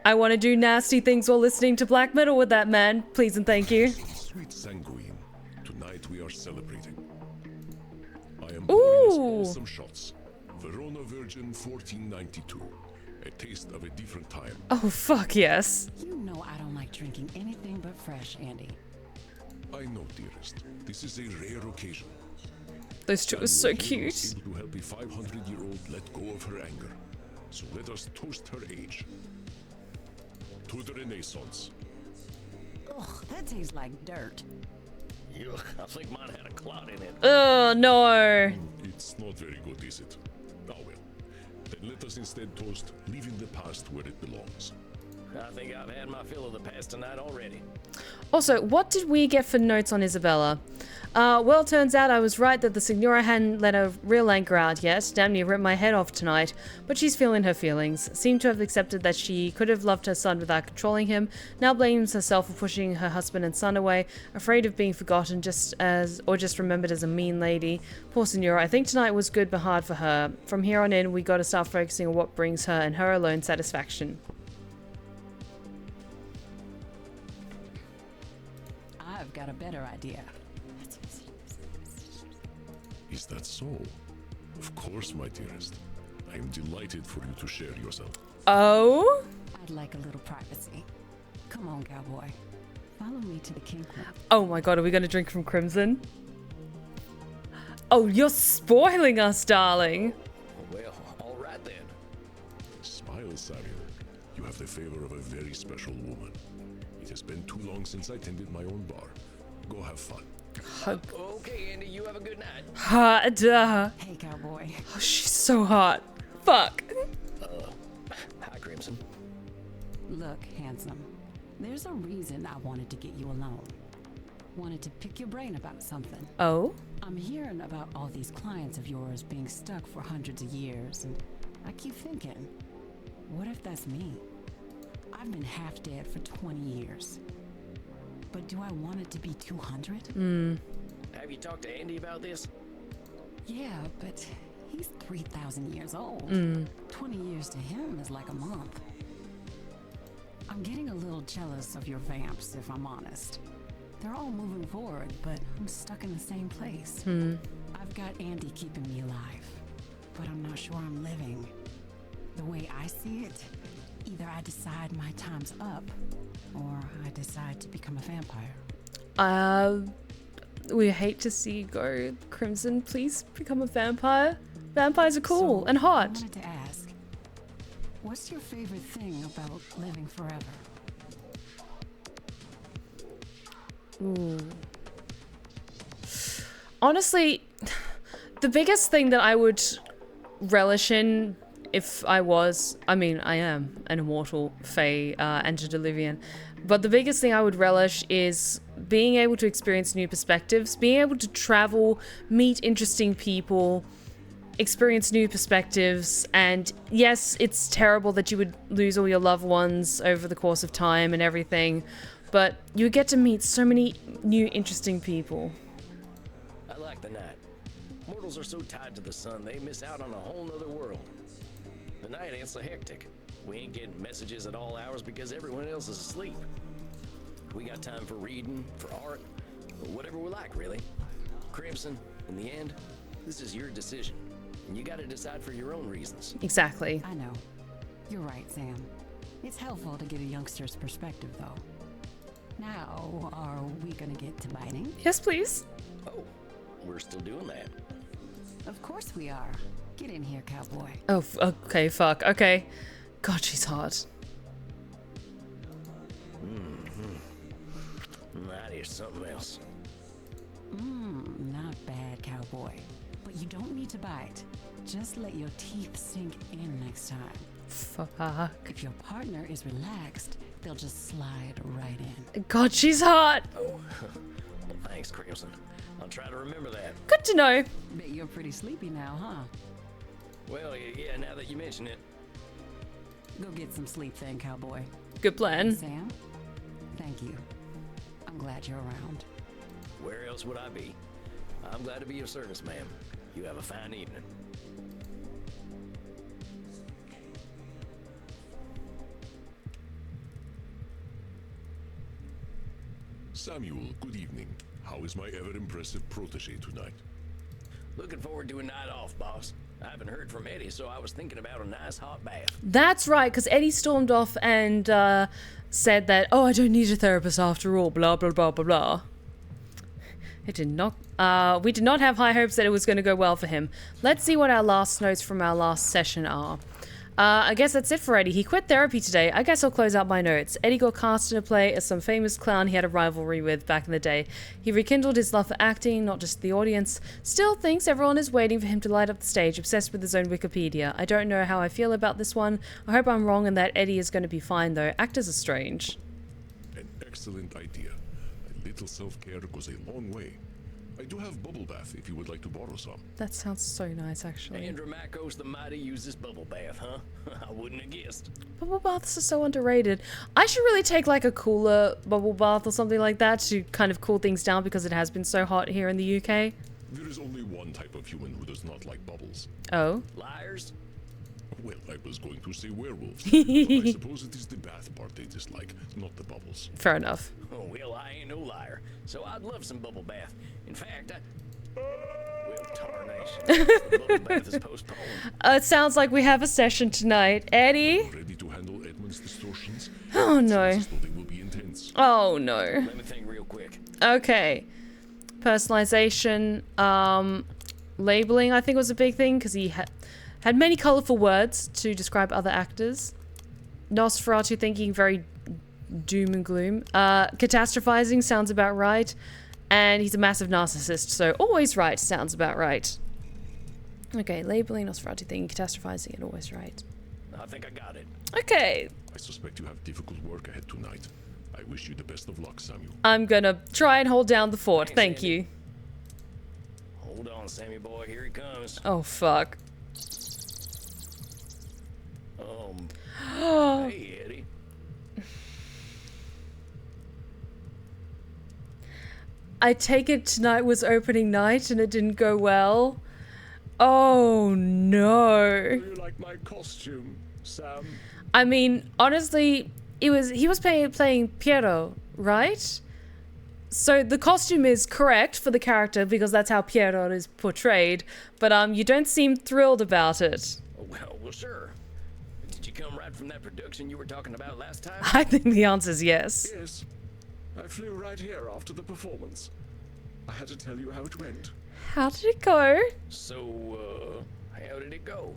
I want to do nasty things while listening to black metal with that man. Please and thank you. Sweet sanguine. Tonight we are celebrating. I am Ooh. pouring us some shots. Verona Virgin 1492. A taste of a different time. Oh, fuck yes. You know I don't like drinking anything but fresh, Andy. I know, dearest. This is a rare occasion. Those two are so Samuel Hale was cute. able to help a 500-year-old let go of her anger. So let us toast her age. To the Renaissance. Ugh, that tastes like dirt. Yuck, I think mine had a clot in it. Oh, no. It's not very good, is it? Oh well. Then let us instead toast leaving the past where it belongs. I think I've had my fill of the past tonight already. Also, what did we get for notes on Isabella? Well, turns out I was right that the Signora hadn't let her real anger out yet. Damn near ripped my head off tonight. But she's feeling her feelings. Seemed to have accepted that she could have loved her son without controlling him. Now blames herself for pushing her husband and son away. Afraid of being forgotten just remembered as a mean lady. Poor Signora, I think tonight was good but hard for her. From here on in, we gotta start focusing on what brings her and her alone satisfaction. I've got a better idea. Is that so? Of course, my dearest. I am delighted for you to share yourself. Oh? I'd like a little privacy. Come on, cowboy. Follow me to the King Club. Oh my god, are we gonna drink from Crimson? Oh, you're spoiling us, darling. Well, all right then. Smile, Scion. You have the favor of a very special woman. It has been too long since I tended my own bar. Go have fun. Okay, Andy, you have a good night. Hot. Hey, cowboy. Oh, she's so hot. Fuck. Hi, Crimson. Look, handsome. There's a reason I wanted to get you alone. Wanted to pick your brain about something. Oh? I'm hearing about all these clients of yours being stuck for hundreds of years, and I keep thinking, what if that's me? I've been half dead for 20 years. But do I want it to be 200? Have you talked to Andy about this? Yeah, but he's 3,000 years old. 20 years to him is like a month. I'm getting a little jealous of your vamps, if I'm honest. They're all moving forward, but I'm stuck in the same place. I've got Andy keeping me alive, but I'm not sure I'm living. The way I see it, either I decide my time's up, or I decide to become a vampire. We hate to see you go, Crimson. Please become a vampire. Vampires are cool and I hot. wanted to ask, what's your favorite thing about living forever? Ooh. Honestly, the biggest thing that I would relish in if I am an immortal Fae antediluvian, but the biggest thing I would relish is being able to experience new perspectives, being able to travel, meet interesting people, experience new perspectives, and yes, it's terrible that you would lose all your loved ones over the course of time and everything, but you get to meet so many new interesting people. I like the night. Mortals are so tied to the sun, they miss out on a whole nother world. The night ain't so hectic. We ain't getting messages at all hours because everyone else is asleep. We got time for reading, for art, or whatever we like, really. Crimson, in the end, this is your decision. And you gotta decide for your own reasons. Exactly. I know. You're right, Sam. It's helpful to get a youngster's perspective, though. Now, are we gonna get to biting? Yes, please. Oh, we're still doing that. Of course we are. Get in here, cowboy. Oh, okay, fuck. Okay. God, she's hot. That is something else. Not bad, cowboy. But you don't need to bite. Just let your teeth sink in next time. Fuck. If your partner is relaxed, they'll just slide right in. God, she's hot. Oh, well, thanks, Crimson. I'll try to remember that. Good to know. Bet you're pretty sleepy now, huh? Well, yeah, now that you mention it. Go get some sleep then, cowboy. Good plan. Sam, thank you. I'm glad you're around. Where else would I be? I'm glad to be of service, ma'am. You have a fine evening. Samuel, good evening. How is my ever-impressive protege tonight? Looking forward to a night off, boss. I haven't heard from Eddie, so I was thinking about a nice hot bath. That's right, because Eddie stormed off and said that, oh, I don't need a therapist after all, blah, blah, blah, blah, blah. It did not. We did not have high hopes that it was going to go well for him. Let's see what our last notes from our last session are. I guess that's it for Eddie. He quit therapy today. I guess I'll close out my notes. Eddie got cast in a play as some famous clown he had a rivalry with back in the day. He rekindled his love for acting, not just the audience. Still thinks everyone is waiting for him to light up the stage, obsessed with his own Wikipedia. I don't know how I feel about this one. I hope I'm wrong and that Eddie is going to be fine, though. Actors are strange. An excellent idea. A little self-care goes a long way. I do have bubble bath if you would like to borrow some. That sounds so nice, actually. Andromachos the Mighty uses bubble bath, huh? I wouldn't have guessed. Bubble baths are so underrated. I should really take like a cooler bubble bath or something like that to kind of cool things down because it has been so hot here in the UK. There is only one type of human who does not like bubbles. Oh? Liars? Well, I was going to say werewolves, but I suppose it is the bath part they dislike, not the bubbles. Fair enough. Oh, well, I ain't no liar, so I'd love some bubble bath. In fact, well, tarnation. The bubble bath is postponed. It sounds like we have a session tonight. Eddie? Ready to handle Edmund's distortions? Oh no. They will be intense. Oh no. Let me think real quick. Okay. Personalization, labeling I think was a big thing because he had many colorful words to describe other actors. Nosferatu thinking very doom and gloom. Catastrophizing sounds about right. And he's a massive narcissist, so always right sounds about right. Okay, labeling, Nosferatu thinking, catastrophizing, and always right. I think I got it. Okay. I suspect you have difficult work ahead tonight. I wish you the best of luck, Samuel. I'm gonna try and hold down the fort. Thanks, Thank you. Hold on, Sammy boy, here he comes. Oh, fuck. Hey, Eddie. I take it tonight was opening night and it didn't go well. Oh, no. Do you like my costume, Sam? I mean, honestly, he was playing Piero, right? So the costume is correct for the character because that's how Piero is portrayed, but you don't seem thrilled about it. Oh, well, sure. Did you come right from that production you were talking about last time? I think the answer is yes. Yes. I flew right here after the performance. I had to tell you how it went. How did it go? So, how did it go?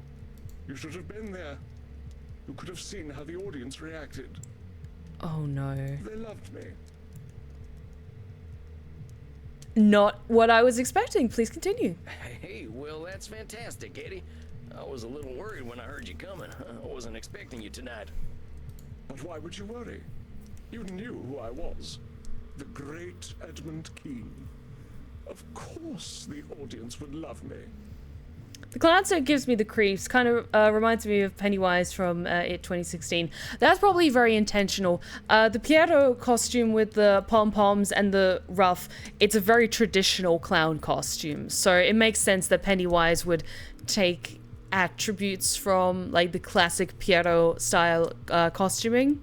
You should have been there. You could have seen how the audience reacted. Oh no. They loved me. Not what I was expecting. Please continue. Hey, well, that's fantastic, Eddie. I was a little worried when I heard you coming. I wasn't expecting you tonight. But why would you worry? You knew who I was. The great Edmund Keene. Of course the audience would love me. The clown suit gives me the creeps. Kind of reminds me of Pennywise from It 2016. That's probably very intentional. The Piero costume with the pom-poms and the ruff, it's a very traditional clown costume. So it makes sense that Pennywise would take attributes from like the classic Piero style costuming.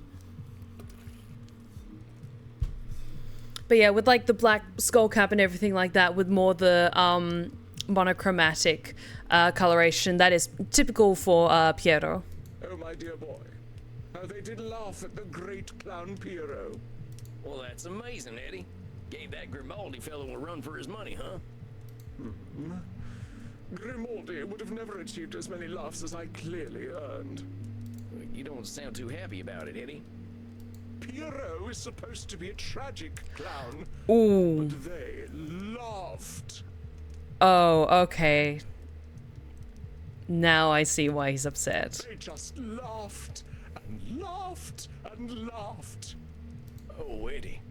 But yeah, with like the black skull cap and everything like that, with more the monochromatic coloration that is typical for Piero. Oh, my dear boy. How they did laugh at the great clown Piero. Well, that's amazing, Eddie. Gave that Grimaldi fellow a run for his money, huh? Grimaldi would have never achieved as many laughs as I clearly earned. You don't sound too happy about it, Eddie. Piero is supposed to be a tragic clown. Ooh. But they laughed. Oh, okay. Now I see why he's upset. They just laughed and laughed and laughed. Oh, Eddie.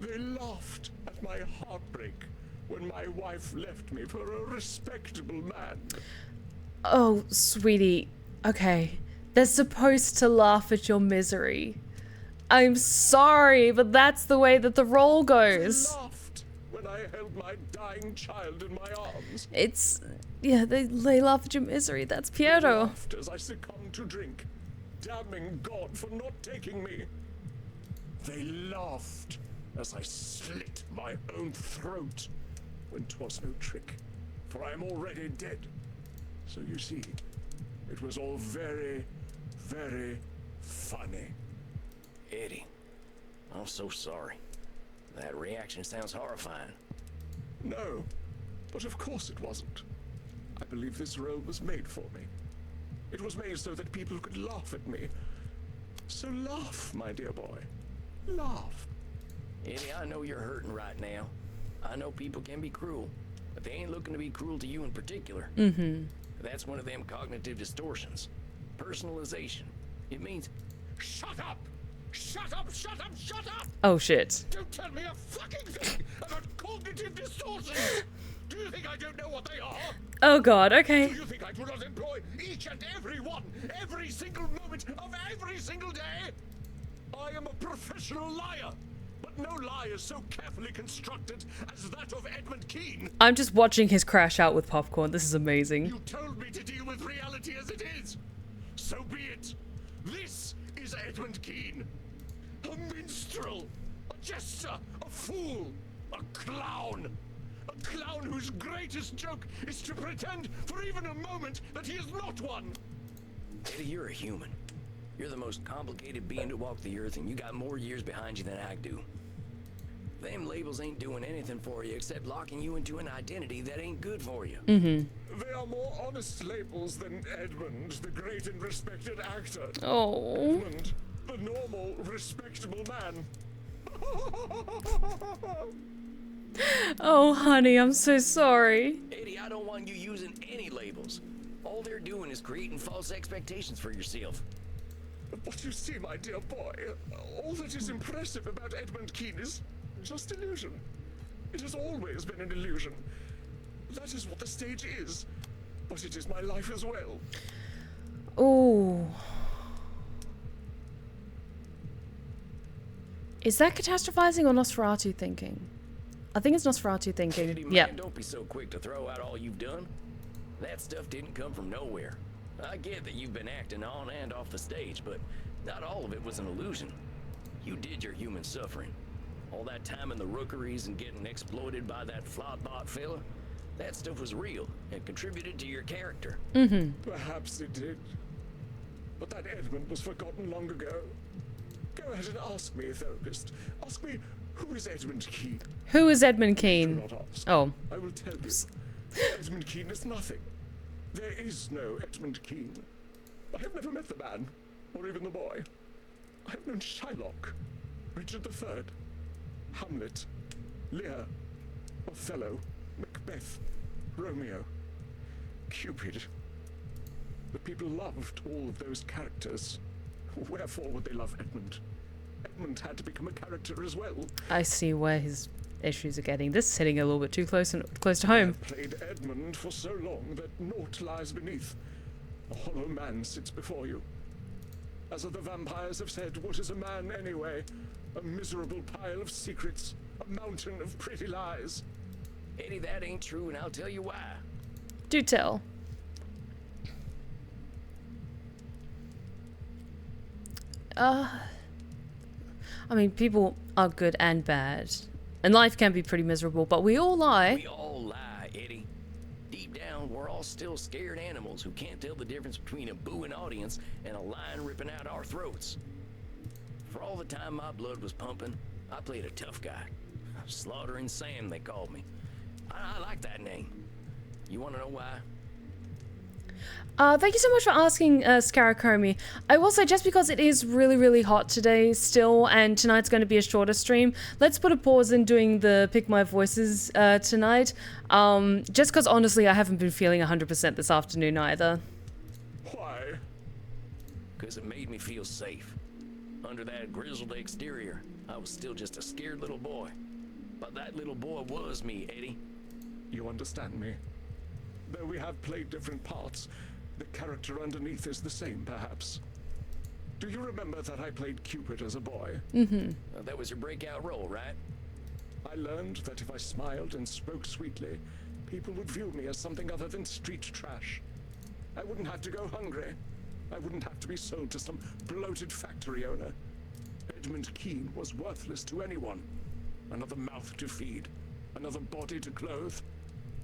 They laughed at my heartbreak when my wife left me for a respectable man. Oh, sweetie. Okay. They're supposed to laugh at your misery. I'm sorry, but that's the way that the role goes. They laughed when I held my dying child in my arms. It's... yeah, they laugh at your misery. That's They Piero. laughed as I succumbed to drink, damning God for not taking me. They laughed as I slit my own throat when 'twas no trick, for I am already dead. So you see, it was all very, very funny. Eddie, I'm so sorry. That reaction sounds horrifying. No, but of course it wasn't. I believe this role was made for me. It was made so that people could laugh at me. So laugh, my dear boy. Laugh. Eddie, I know you're hurting right now. I know people can be cruel, but they ain't looking to be cruel to you in particular. That's one of them cognitive distortions. Personalization. It means, shut up! Shut up, shut up, shut up! Oh shit. Don't tell me a fucking thing about cognitive distortions! Do you think I don't know what they are? Oh god, okay. Do you think I do not employ each and every one, every single moment of every single day? I am a professional liar, but no lie is so carefully constructed as that of Edmund Keane. I'm just watching his crash out with popcorn. This is amazing. You told me to deal with reality as it is. So be it. This is Edmund Keane. A minstrel, a jester, a fool, a clown. A clown whose greatest joke is to pretend for even a moment that he is not one. Eddie, you're a human. You're the most complicated being to walk the earth, and you got more years behind you than I do. Them labels ain't doing anything for you except locking you into an identity that ain't good for you. They are more honest labels than Edmund, the great and respected actor. Oh. Edmund, the normal, respectable man. Oh, honey, I'm so sorry. Eddie, I don't want you using any labels. All they're doing is creating false expectations for yourself. But you see, my dear boy, all that is impressive about Edmund Keane is just illusion. It has always been an illusion. That is what the stage is. But it is my life as well. Oh. Is that catastrophizing or Nosferatu thinking? I think it's Nosferatu thinking. Eddie, Yeah. man, don't be so quick to throw out all you've done. That stuff didn't come from nowhere. I get that you've been acting on and off the stage, but not all of it was an illusion. You did your human suffering. All that time in the rookeries and getting exploited by that flawed-bot fella, that stuff was real and contributed to your character. Perhaps it did. But that Edmund was forgotten long ago. Go ahead and ask me, therapist. Ask me, who is Edmund Keane? Who is Edmund Do Keane? not ask. Oh. I will tell you. Edmund Keane is nothing. There is no Edmund Keane. I have never met the man, or even the boy. I have known Shylock, Richard III, Hamlet, Lear, Othello, Macbeth, Romeo, Cupid. The people loved all of those characters. Wherefore would they love Edmund? Edmund had to become a character as well. I see where his issues are getting. This is hitting a little bit too close to home. I've played Edmund for so long that naught lies beneath. A hollow man sits before you. As other vampires have said, what is a man anyway? A miserable pile of secrets, a mountain of pretty lies. Eddie, that ain't true, and I'll tell you why. Do tell. I mean, people are good and bad. And life can be pretty miserable, but we all lie. We all lie, Eddie. Deep down, we're all still scared animals who can't tell the difference between a booing audience and a lion ripping out our throats. For all the time my blood was pumping, I played a tough guy. Slaughtering Sam, they called me. I like that name. You want to know why? Thank you so much for asking, Scaracomi. I will say, just because it is really, really hot today still, and tonight's going to be a shorter stream, let's put a pause in doing the Pick My Voices tonight. Just because, honestly, I haven't been feeling 100% this afternoon either. Why? Because it made me feel safe. Under that grizzled exterior, I was still just a scared little boy. But that little boy was me, Eddie. You understand me? Though we have played different parts, the character underneath is the same, perhaps. Do you remember that I played Cupid as a boy? That was your breakout role, right? I learned that if I smiled and spoke sweetly, people would view me as something other than street trash. I wouldn't have to go hungry. I wouldn't have to be sold to some bloated factory owner. Edmund Keane was worthless to anyone. Another mouth to feed, another body to clothe.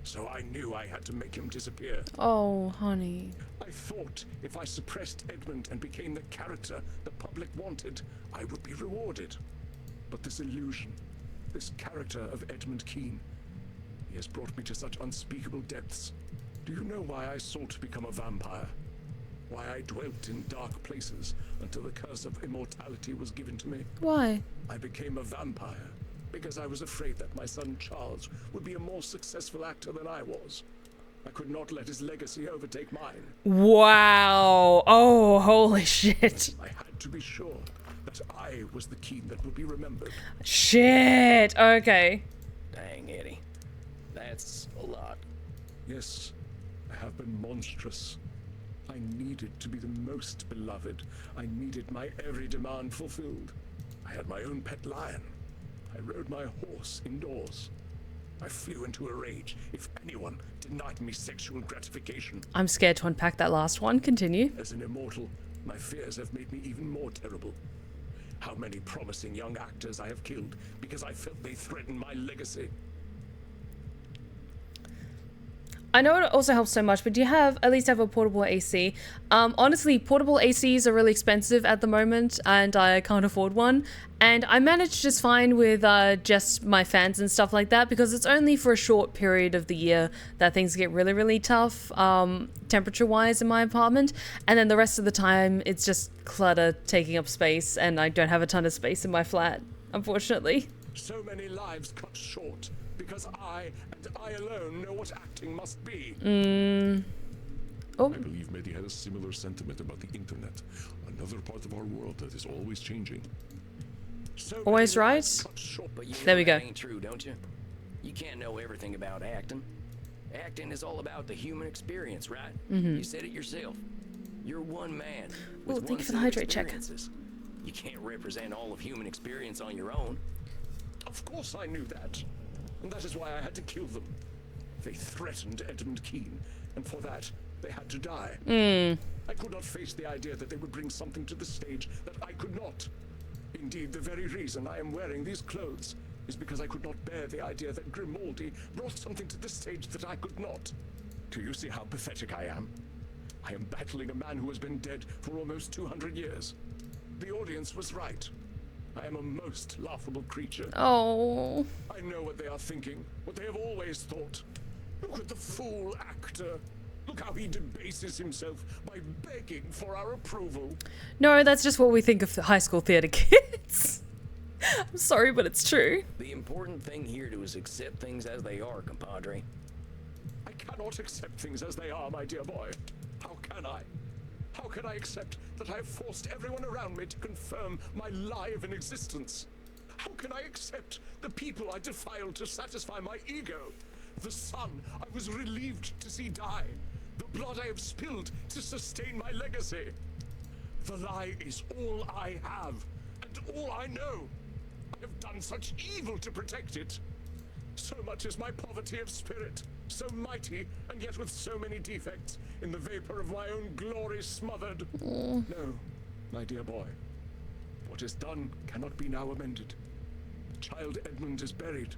So I knew I had to make him disappear. Oh, honey. I thought if I suppressed Edmund and became the character the public wanted, I would be rewarded. But this illusion, this character of Edmund Keane, he has brought me to such unspeakable depths. Do you know why I sought to become a vampire? why I dwelt in dark places until the curse of immortality was given to me. Why? I became a vampire because I was afraid that my son Charles would be a more successful actor than I was. I could not let his legacy overtake mine. Wow. Oh, holy shit. I had to be sure that I was the key that would be remembered. Shit. Okay. Dang, Eddie. That's a lot. Yes, I have been monstrous. I needed to be the most beloved. I needed my every demand fulfilled. I had my own pet lion. I rode my horse indoors. I flew into a rage if anyone denied me sexual gratification. I'm scared to unpack that last one. Continue. As an immortal, my fears have made me even more terrible. How many promising young actors I have killed because I felt they threatened my legacy. I know it also helps so much, but do you at least have a portable AC? Honestly, portable ACs are really expensive at the moment, and I can't afford one. And I manage just fine with just my fans and stuff like that, because it's only for a short period of the year that things get really, really tough, temperature-wise in my apartment. And then the rest of the time, it's just clutter taking up space, and I don't have a ton of space in my flat, unfortunately. So many lives cut short because I and I alone know what acting must be. Oh. I believe Mehdi had a similar sentiment about the internet, another part of our world that is always changing. So Always many right? lives cut short. But you know There we that go. ain't true, don't you? You can't know everything about acting. Acting is all about the human experience, right? You said it yourself. You're one man with thank one you for the set of hydrate check. experiences. You can't represent all of human experience on your own. Of course I knew that. And that is why I had to kill them. They threatened Edmund Keane, and for that, they had to die. I could not face the idea that they would bring something to the stage that I could not. Indeed, the very reason I am wearing these clothes is because I could not bear the idea that Grimaldi brought something to the stage that I could not. Do you see how pathetic I am? I am battling a man who has been dead for almost 200 years. The audience was right. I am a most laughable creature. Oh. I know what they are thinking, what they have always thought. Look at the fool actor. Look how he debases himself by begging for our approval. No, that's just what we think of the high school theater kids. I'm sorry, but it's true. The important thing here is accept things as they are, compadre. I cannot accept things as they are, my dear boy. How can I? How can I accept that I have forced everyone around me to confirm my lie of an existence? How can I accept the people I defiled to satisfy my ego? The son I was relieved to see die? The blood I have spilled to sustain my legacy? The lie is all I have, and all I know. I have done such evil to protect it. So much is my poverty of spirit, so mighty, and yet with so many defects, in the vapor of my own glory smothered. No, my dear boy. What is done cannot be now amended. Child Edmund is buried,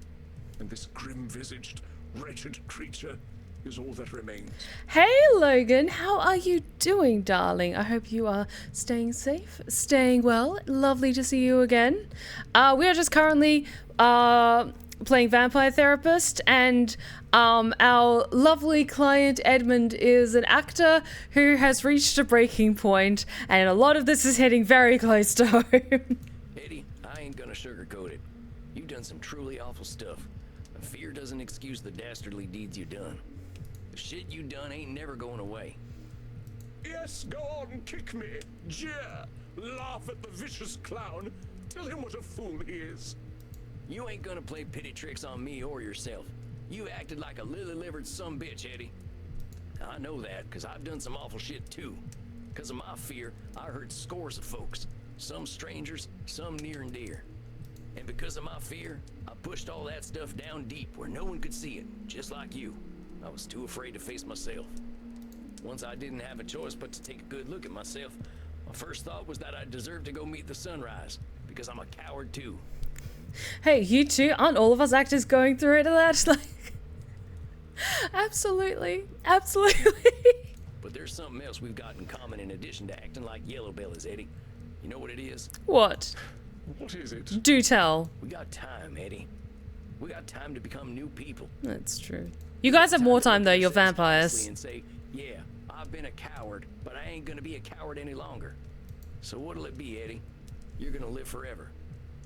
and this grim-visaged, wretched creature is all that remains. Hey, Logan, how are you doing, darling? I hope you are staying safe, staying well. Lovely to see you again. We are just currently playing Vampire Therapist, and our lovely client Edmund is an actor who has reached a breaking point, and a lot of this is hitting very close to home. Eddie, I ain't gonna sugarcoat it. You've done some truly awful stuff. And fear doesn't excuse the dastardly deeds you done. The shit you done ain't never going away. Yes, go on, kick me, jeer, laugh at the vicious clown, tell him what a fool he is. You ain't gonna play pity tricks on me or yourself. You acted like a lily-livered sumbitch, Eddie. I know that, because I've done some awful shit too. Because of my fear, I hurt scores of folks. Some strangers, some near and dear. And because of my fear, I pushed all that stuff down deep where no one could see it, just like you. I was too afraid to face myself. Once I didn't have a choice but to take a good look at myself, my first thought was that I deserved to go meet the sunrise, because I'm a coward too. Hey, you too? Aren't all of us actors going through it? That's like... Absolutely. Absolutely. But there's something else we've got in common in addition to acting like yellow bellies, Eddie. You know what it is? What? What is it? Do tell. We got time, Eddie. We got time to become new people. That's true. You guys have more time though, you're vampires. And say, Yeah, I've been a coward, but I ain't gonna be a coward any longer. So what'll it be, Eddie? You're gonna live forever.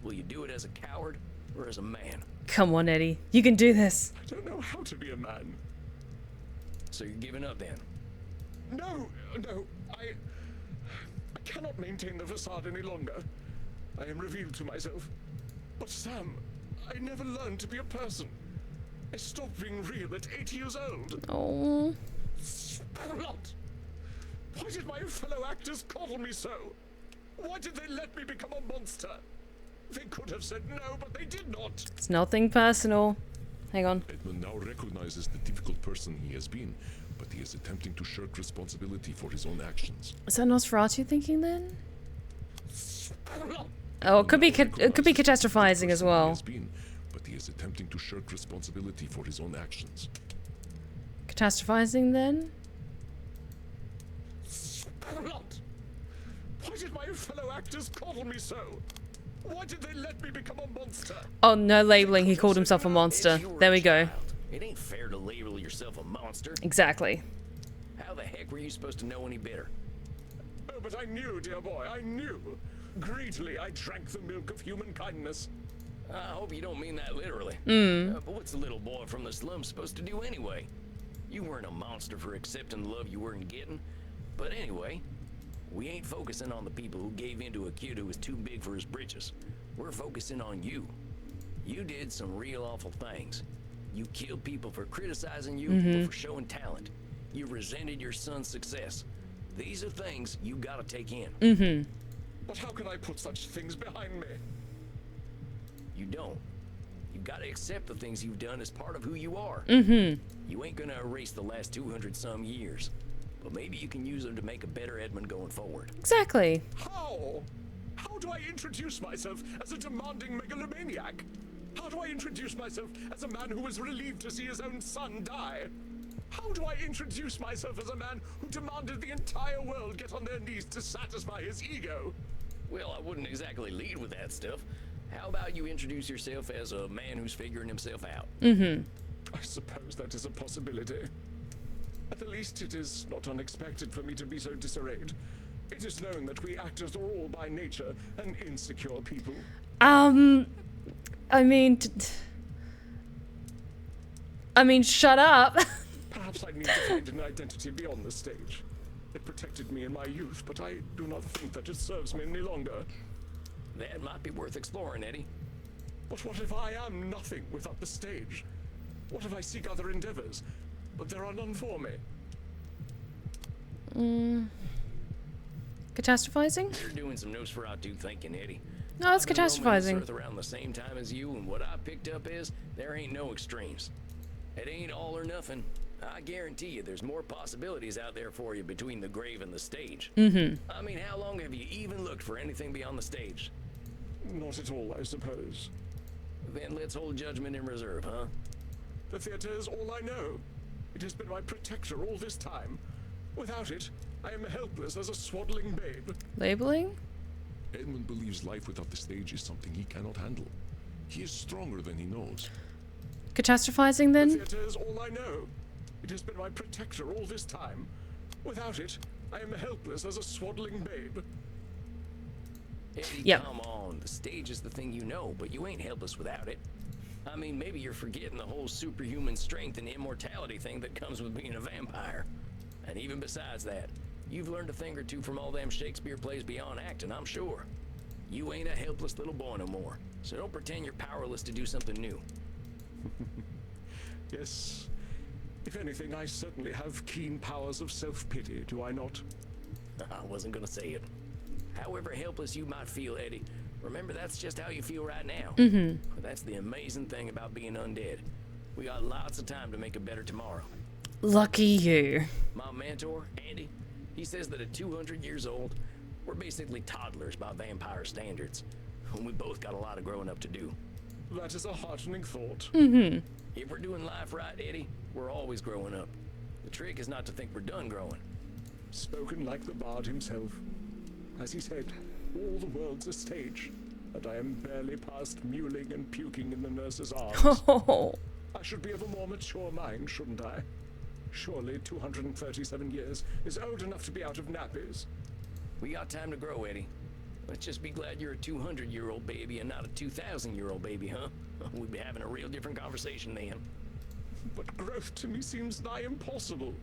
Will you do it as a coward or as a man? Come on, Eddie. You can do this. I don't know how to be a man. So you're giving up then? No, I cannot maintain the facade any longer. I am revealed to myself. But Sam, I never learned to be a person. I stopped being real at 8 years old. Oh. Sprot! Why did my fellow actors coddle me so? Why did they let me become a monster? They could have said no, but they did not. It's nothing personal. Hang on. Edmund now recognizes the difficult person he has been, but he is attempting to shirk responsibility for his own actions. Is that Nosferatu thinking then? Sprot! Oh, it could be catastrophizing as He well. has been, but he is attempting to shirk responsibility for his own actions. Catastrophizing then? Sprot! Why did my fellow actors coddle me so? Why did they let me become a monster? Oh, no labeling. He called himself a monster. If you were There a we go. child, it ain't fair to label yourself a monster. Exactly. How the heck were you supposed to know any better? Oh, but I knew, dear boy, I knew. Greedily I drank the milk of human kindness. I hope you don't mean that literally. But what's a little boy from the slums supposed to do anyway? You weren't a monster for accepting the love you weren't getting. But anyway, we ain't focusing on the people who gave in to a kid who was too big for his britches. We're focusing on you. You did some real awful things. You killed people for criticizing you, or for showing talent. You resented your son's success. These are things you gotta take in. But how can I put such things behind me? You don't. You gotta accept the things you've done as part of who you are. You ain't gonna erase the last 200 some years, but maybe you can use them to make a better Edmund going forward. Exactly. How? How do I introduce myself as a demanding megalomaniac? How do I introduce myself as a man who was relieved to see his own son die? How do I introduce myself as a man who demanded the entire world get on their knees to satisfy his ego? Well, I wouldn't exactly lead with that stuff. How about you introduce yourself as a man who's figuring himself out? I suppose that is a possibility. At the least, it is not unexpected for me to be so disarrayed. It is knowing that we actors are all by nature an insecure people. I mean, shut up. Perhaps I need to find an identity beyond the stage. It protected me in my youth, but I do not think that it serves me any longer. That might be worth exploring, Eddie. But what if I am nothing without the stage? What if I seek other endeavors, but there are none for me? Catastrophizing? You're doing some Nosferatu thinking, Eddie. No, it's I've been roaming this catastrophizing. Earth around the same time as you, and what I picked up is there ain't no extremes. It ain't all or nothing. I guarantee you there's more possibilities out there for you between the grave and the stage. I mean, how long have you even looked for anything beyond the stage? Not at all, I suppose. Then let's hold judgment in reserve, huh? The theater is all I know. It has been my protector all this time. Without it, I am helpless as a swaddling babe. Labeling? Edmund believes life without the stage is something he cannot handle. He is stronger than he knows. Catastrophizing The then? theater is all I know. It has been my protector all this time. Without it, I am helpless as a swaddling babe. Eddie, Yep. come on. The stage is the thing you know, but you ain't helpless without it. I mean, maybe you're forgetting the whole superhuman strength and immortality thing that comes with being a vampire. And even besides that, you've learned a thing or two from all them Shakespeare plays beyond acting, I'm sure. You ain't a helpless little boy no more, so don't pretend you're powerless to do something new. Yes. If anything, I certainly have keen powers of self-pity, do I not? I wasn't gonna say it. However helpless you might feel, Eddie, remember that's just how you feel right now. That's the amazing thing about being undead. We got lots of time to make a better tomorrow. Lucky you. My mentor, Andy, he says that at 200 years old, we're basically toddlers by vampire standards. And we both got a lot of growing up to do. That is a heartening thought. If we're doing life right, Eddie, we're always growing up. The trick is not to think we're done growing. Spoken like the bard himself. As he said, all the world's a stage, and I am barely past mewling and puking in the nurse's arms. Oh. I should be of a more mature mind, shouldn't I? Surely 237 years is old enough to be out of nappies. We got time to grow, Eddie. Let's just be glad you're a 200-year-old baby and not a 2,000-year-old baby, huh? We'd be having a real different conversation then. But growth to me seems nigh impossible.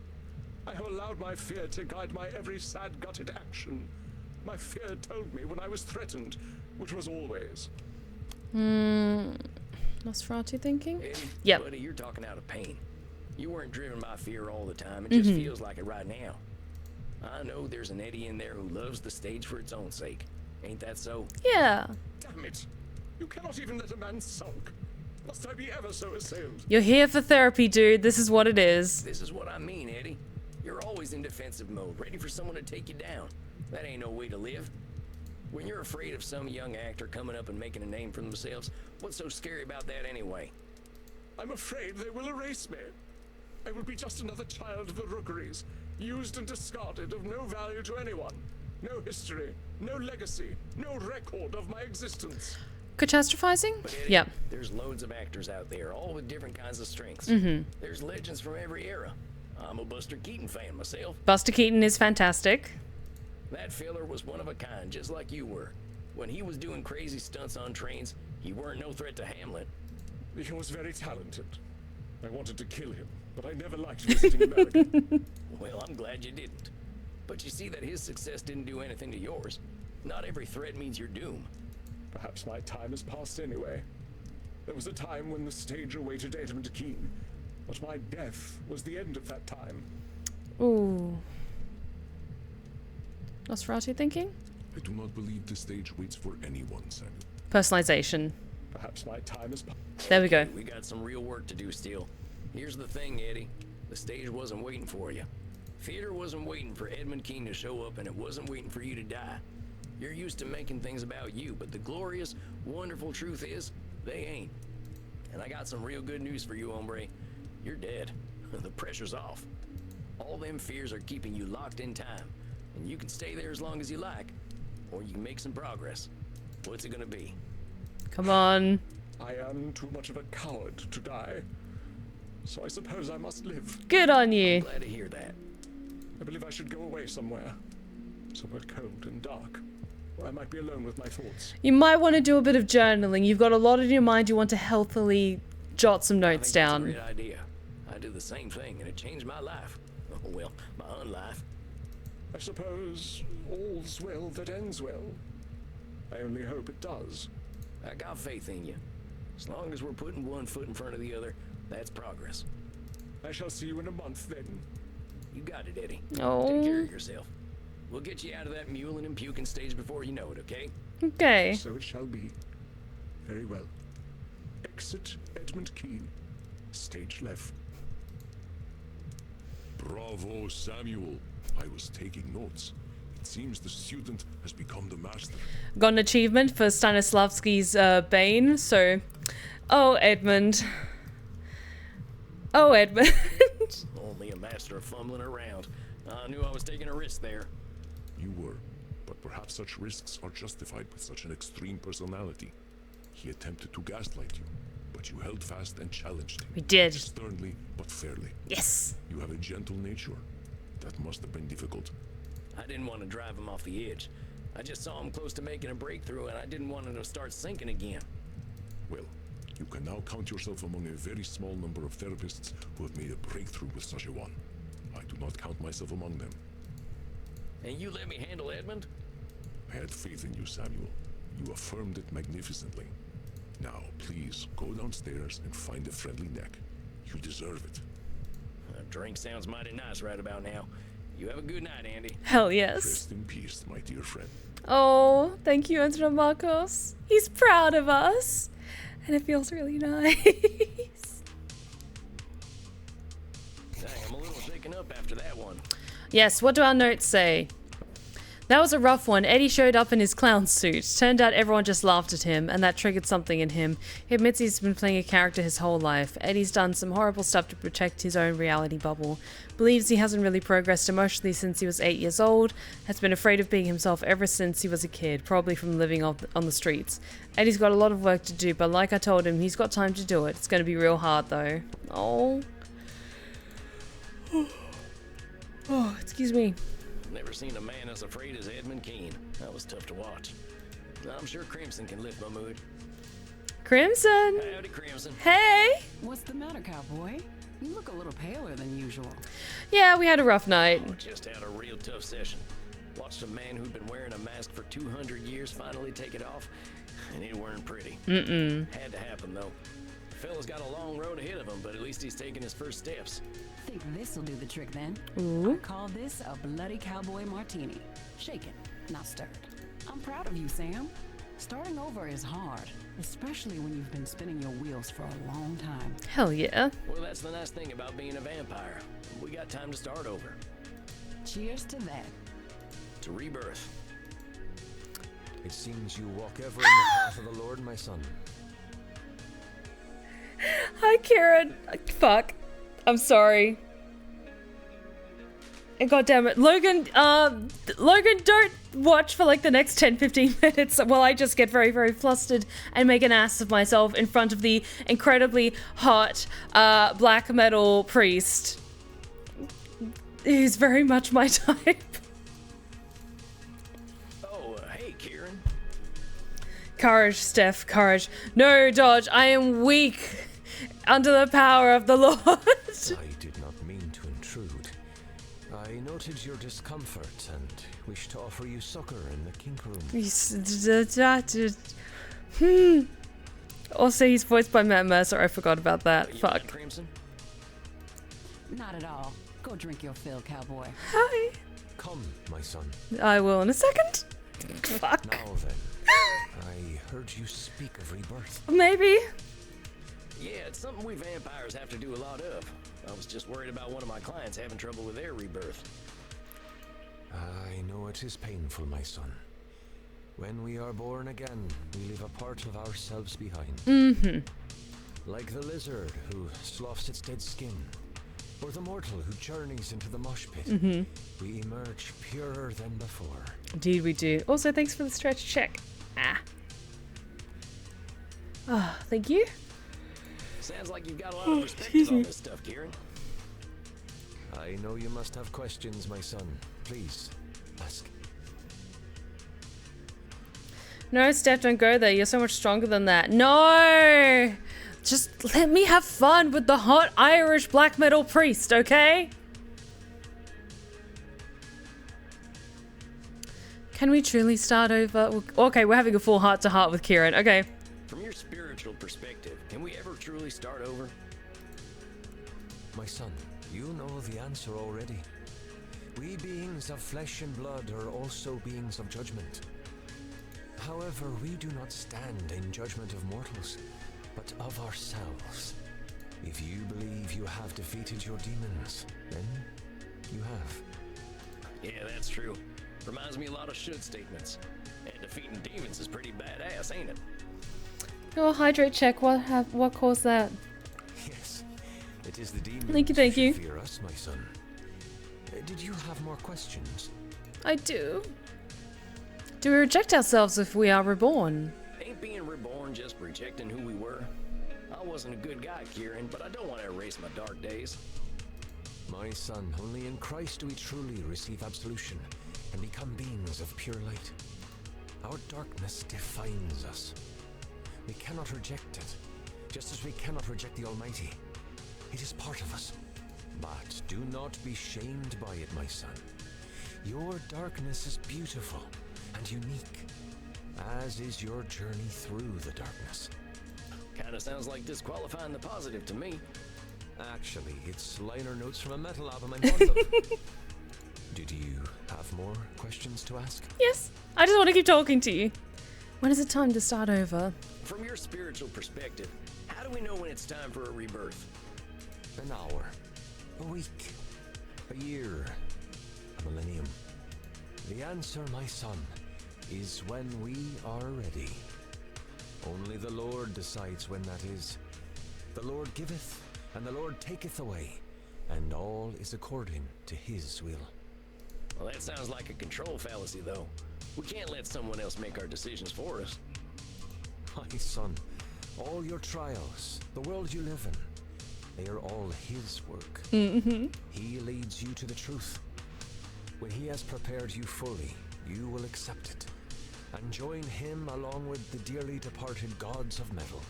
I have allowed my fear to guide my every sad-gutted action. My fear told me when I was threatened, which was always. Nosferatu thinking? Eddie, Yep. buddy, you're talking out of pain. You weren't driven by fear all the time. It just feels like it right now. I know there's an Eddie in there who loves the stage for its own sake. Ain't that so? Yeah. Damn it! You cannot even let a man sulk. Must I be ever so assailed? You're here for therapy, dude. This is what it is. This is what I mean, Eddie. You're always in defensive mode, ready for someone to take you down. That ain't no way to live. When you're afraid of some young actor coming up and making a name for themselves, what's so scary about that anyway? I'm afraid they will erase me. I will be just another child of the rookeries, used and discarded, of no value to anyone. No history, no legacy, no record of my existence. Catastrophizing? But Eddie, Yep. there's loads of actors out there, all with different kinds of strengths. There's legends from every era. I'm a Buster Keaton fan myself. Buster Keaton is fantastic. That filler was one of a kind, just like you were. When he was doing crazy stunts on trains, he weren't no threat to Hamlet. He was very talented. I wanted to kill him, but I never liked visiting America. Well, I'm glad you didn't. But you see that his success didn't do anything to yours. Not every threat means your doom. Perhaps my time has passed anyway. There was a time when the stage awaited Edmund Keane, but my death was the end of that time. Ooh. Nosferatu thinking? I do not believe the stage waits for anyone, Samuel. Personalization. Perhaps my time has passed. There we go. We got some real work to do still. Here's the thing, Eddie. The stage wasn't waiting for you. Theater wasn't waiting for Edmund Keane to show up, and it wasn't waiting for you to die. You're used to making things about you, but the glorious, wonderful truth is, they ain't. And I got some real good news for you, hombre. You're dead. The pressure's off. All them fears are keeping you locked in time, and you can stay there as long as you like, or you can make some progress. What's it gonna be? Come on. I am too much of a coward to die, so I suppose I must live. Good on you. Glad to hear that. I believe I should go away somewhere cold and dark, where I might be alone with my thoughts. You might want to do a bit of journaling. You've got a lot in your mind. You want to healthily jot some I notes think that's a down. great idea. I did the same thing, and it changed my life. Oh, well, my own life. I suppose all's well that ends well. I only hope it does. I got faith in you. As long as we're putting one foot in front of the other, that's progress. I shall see you in a month then. You got it, Eddie. Oh. Take care of yourself. We'll get you out of that mewling and puking stage before you know it, okay? Okay. So it shall be. Very well. Exit Edmund Keane. Stage left. Bravo, Samuel. I was taking notes. It seems the student has become the master. Got an achievement for Stanislavski's Bane, so... Oh, Edmund. Oh, Edmund. Only a master of fumbling around. I knew I was taking a risk there. You were, but perhaps such risks are justified with such an extreme personality. He attempted to gaslight you, but you held fast and challenged him. We did. Sternly, but fairly. Yes. You have a gentle nature. That must have been difficult. I didn't want to drive him off the edge. I just saw him close to making a breakthrough, and I didn't want him to start sinking again. Well, you can now count yourself among a very small number of therapists who have made a breakthrough with such a one. I do not count myself among them. And you let me handle Edmund? I had faith in you, Samuel. You affirmed it magnificently. Now, please, go downstairs and find a friendly neck. You deserve it. A drink sounds mighty nice right about now. You have a good night, Andy. Hell yes. Rest in peace, my dear friend. Oh, thank you, Antonio Marcos. He's proud of us. And it feels really nice. Dang, I'm a little shaken up after that one. Yes, what do our notes say? That was a rough one. Eddie showed up in his clown suit. Turned out everyone just laughed at him, and that triggered something in him. He admits he's been playing a character his whole life. Eddie's done some horrible stuff to protect his own reality bubble. Believes he hasn't really progressed emotionally since he was 8 years old. Has been afraid of being himself ever since he was a kid, probably from living on the streets. Eddie's got a lot of work to do, but like I told him, he's got time to do it. It's going to be real hard, though. Oh. Oh, excuse me. Never seen a man as afraid as Edmund Keene. That was tough to watch. I'm sure Crimson can lift my mood. Crimson! Howdy, Crimson. Hey! What's the matter, cowboy? You look a little paler than usual. Yeah, we had a rough night. Oh, just had a real tough session. Watched a man who'd been wearing a mask for 200 years finally take it off, and it weren't pretty. Had to happen, though. The fella's got a long road ahead of him, but at least he's taking his first steps. Think this'll do the trick then? Ooh. I call this a bloody cowboy martini. Shaken, not stirred. I'm proud of you, Sam. Starting over is hard, especially when you've been spinning your wheels for a long time. Hell yeah. Well, that's the nice thing about being a vampire. We got time to start over. Cheers to that. To rebirth. It seems you walk ever in the path of the Lord, my son. Hi, Kieran. Fuck. I'm sorry. And God damn it. Logan, don't watch for like the next 10-15 minutes while I just get very, very flustered and make an ass of myself in front of the incredibly hot black metal priest. He's very much my type. Oh, hey, Kieran. Courage, Steph, courage. No, Dodge, I am weak under the power of the Lord. I did not mean to intrude. I noted your discomfort and wish to offer you succor in the kink room. Also, he's voiced by Matt Mercer. I forgot about that. You Fuck. like Crimson? Not at all. Go drink your fill, cowboy. Hi. Come, my son. I will in a second. Fuck. Now then, I heard you speak of rebirth. Maybe. Yeah, it's something we vampires have to do a lot of. I was just worried about one of my clients having trouble with their rebirth. I know it is painful, my son. When we are born again, we leave a part of ourselves behind. Like the lizard who sloughs its dead skin, or the mortal who journeys into the mosh pit. We emerge purer than before. Indeed we do. Also, thanks for the stretch check. Thank you. Sounds like you've got a lot of perspective on this stuff, Kieran. I know you must have questions, my son. Please, ask. No, Steph, don't go there. You're so much stronger than that. No! Just let me have fun with the hot Irish black metal priest, okay? Can we truly start over? Okay, we're having a full heart-to-heart with Kieran. Okay. From your spiritual perspective, can we ever truly start over? My son, you know the answer already. We beings of flesh and blood are also beings of judgment. However, we do not stand in judgment of mortals, but of ourselves. If you believe you have defeated your demons, then you have. Yeah, that's true. Reminds me a lot of should statements. And defeating demons is pretty badass, ain't it? Oh, hydrate check. What caused that? Yes, it is the demons Thank you. who should fear us, my son. Did you have more questions? I do. Do we reject ourselves if we are reborn? Ain't being reborn just rejecting who we were? I wasn't a good guy, Kieran, but I don't want to erase my dark days. My son, only in Christ do we truly receive absolution and become beings of pure light. Our darkness defines us. We cannot reject it, just as we cannot reject the Almighty. It is part of us. But do not be shamed by it, my son. Your darkness is beautiful and unique, as is your journey through the darkness. Kinda sounds like disqualifying the positive to me. Actually, it's liner notes from a metal album I'm fond of. Did you have more questions to ask? Yes. I just want to keep talking to you. When is it time to start over? From your spiritual perspective, how do we know when it's time for a rebirth? An hour, a week, a year, a millennium. The answer, my son, is when we are ready. Only the Lord decides when that is. The Lord giveth, and the Lord taketh away, and all is according to his will. Well, that sounds like a control fallacy, though. We can't let someone else make our decisions for us. My son, all your trials, the world you live in, They are all his work. He leads you to the truth. When he has prepared you fully, you will accept it and join him along with the dearly departed gods of metal.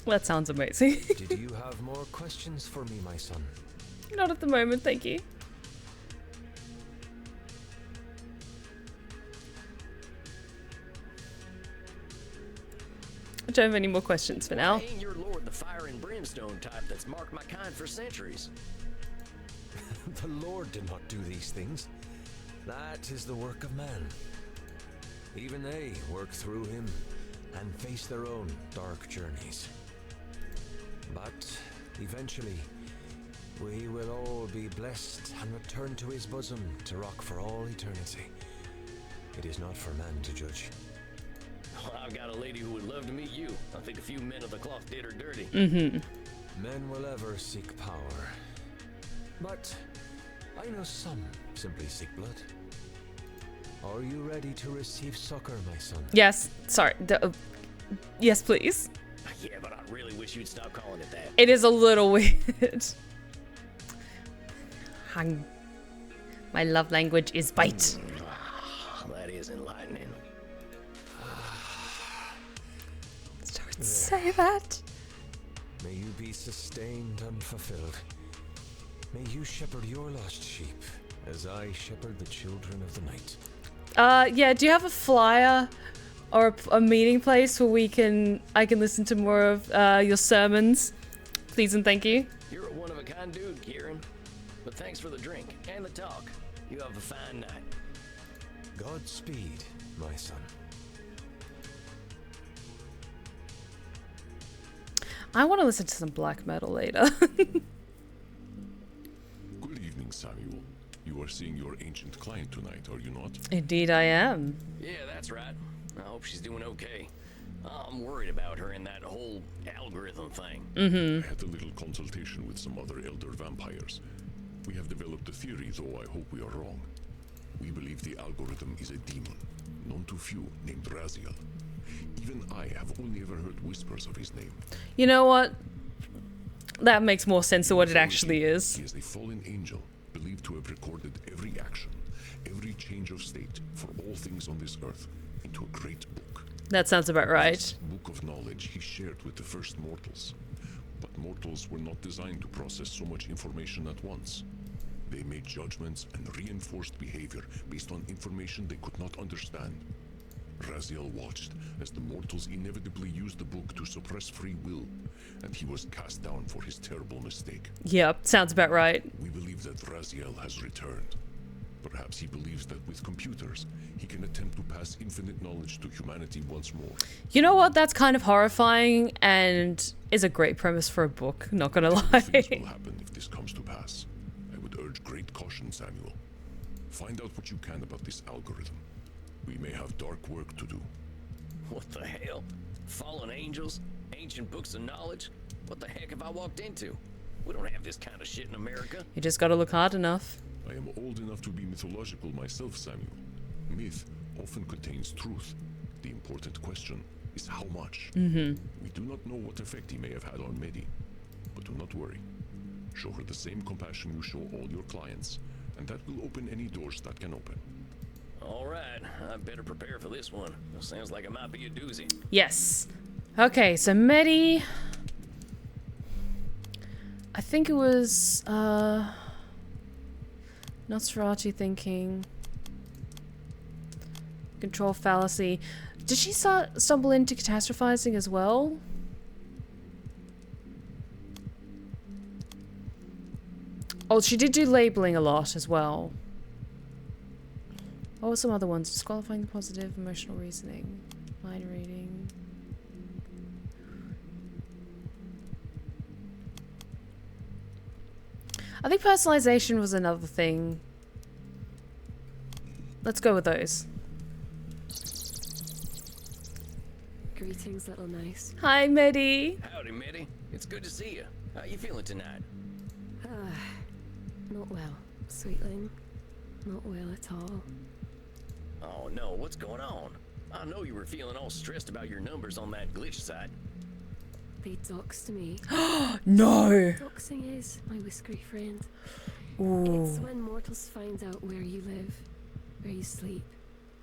That sounds amazing. Did you have more questions for me, my son? Not at the moment, thank you. I don't have any more questions for now. Why ain't your lord the fire and brimstone type that's marked my kind for centuries? The Lord did not do these things. That is the work of man. Even they work through him and face their own dark journeys. But eventually, we will all be blessed and return to his bosom to rock for all eternity. It is not for man to judge. Well, I've got a lady who would love to meet you. I think a few men of the cloth did her dirty. Men will ever seek power. But I know some simply seek blood. Are you ready to receive succor, my son? Yes, sorry. Yes, please. Yeah, but I really wish you'd stop calling it that. It is a little weird. My love language is bite. That is enlightening. Don't say that. May you be sustained and fulfilled. May you shepherd your lost sheep as I shepherd the children of the night. Yeah, do you have a flyer or a meeting place where I can listen to more of your sermons? Please and thank you. You're a one-of-a-kind dude, Kieran. But thanks for the drink and the talk. You have a fine night. Godspeed, my son. I want to listen to some black metal later. Good evening, Samuel. You are seeing your ancient client tonight, are you not? Indeed I am. Yeah, that's right. I hope she's doing okay. I'm worried about her and that whole algorithm thing. I had a little consultation with some other elder vampires. We have developed a theory, though I hope we are wrong. We believe the algorithm is a demon, known to few, named Raziel. Even I have only ever heard whispers of his name. You know what? That makes more sense than what it actually is. He is a fallen angel, believed to have recorded every action, every change of state for all things on this earth into a great book. That sounds about right. This book of knowledge he shared with the first mortals. But mortals were not designed to process so much information at once. They made judgments and reinforced behavior based on information they could not understand. Raziel watched as the mortals inevitably used the book to suppress free will, and he was cast down for his terrible mistake. Yep, sounds about right. We believe that Raziel has returned. Perhaps he believes that with computers, he can attempt to pass infinite knowledge to humanity once more. You know what? That's kind of horrifying and is a great premise for a book, not gonna lie. Things will happen if this comes to pass. I would urge great caution, Samuel. Find out what you can about this algorithm. We may have dark work to do. What the hell? Fallen angels? Ancient books of knowledge? What the heck have I walked into? We don't have this kind of shit in America. You just gotta look hard enough. I am old enough to be mythological myself, Samuel. Myth often contains truth. The important question is how much. We do not know what effect he may have had on Medi. But do not worry. Show her the same compassion you show all your clients, and that will open any doors that can open. All right, I better prepare for this one. Sounds like it might be a doozy. Yes. Okay, so Medi... I think it was, Nosferatu thinking. Control fallacy. Did she stumble into catastrophizing as well? Oh, she did do labeling a lot as well. What were some other ones? Disqualifying the positive, emotional reasoning, mind reading. I think personalization was another thing. Let's go with those. Greetings, little mouse. Hi, Medi. Howdy, Mitty. It's good to see you. How you feeling tonight? Not well, sweetling. Not well at all. Oh no, what's going on? I know you were feeling all stressed about your numbers on that glitch site. They doxed me. No! Doxing is, my whiskery friend. Ooh. It's when mortals find out where you live, where you sleep,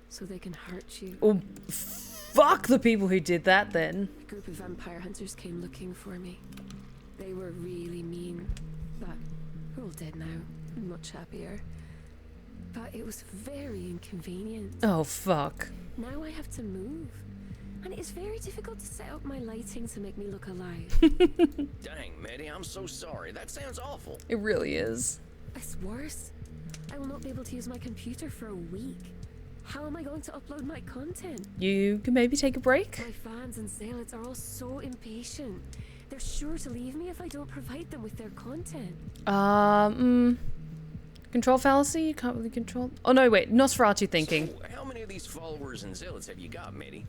so they can hurt you. Oh, fuck the people who did that then. A group of vampire hunters came looking for me. They were really mean, but we're all dead now. I'm much happier. But it was very inconvenient. Oh, fuck. Now I have to move. And it is very difficult to set up my lighting to make me look alive. Dang, Maddie, I'm so sorry. That sounds awful. It really is. It's worse. I will not be able to use my computer for a week. How am I going to upload my content? You can maybe take a break? My fans and zealots are all so impatient. They're sure to leave me if I don't provide them with their content. Control fallacy? You can't really control... Oh, no, wait. Nosferatu thinking. So, how many of these followers and zealots have you got, Maddie?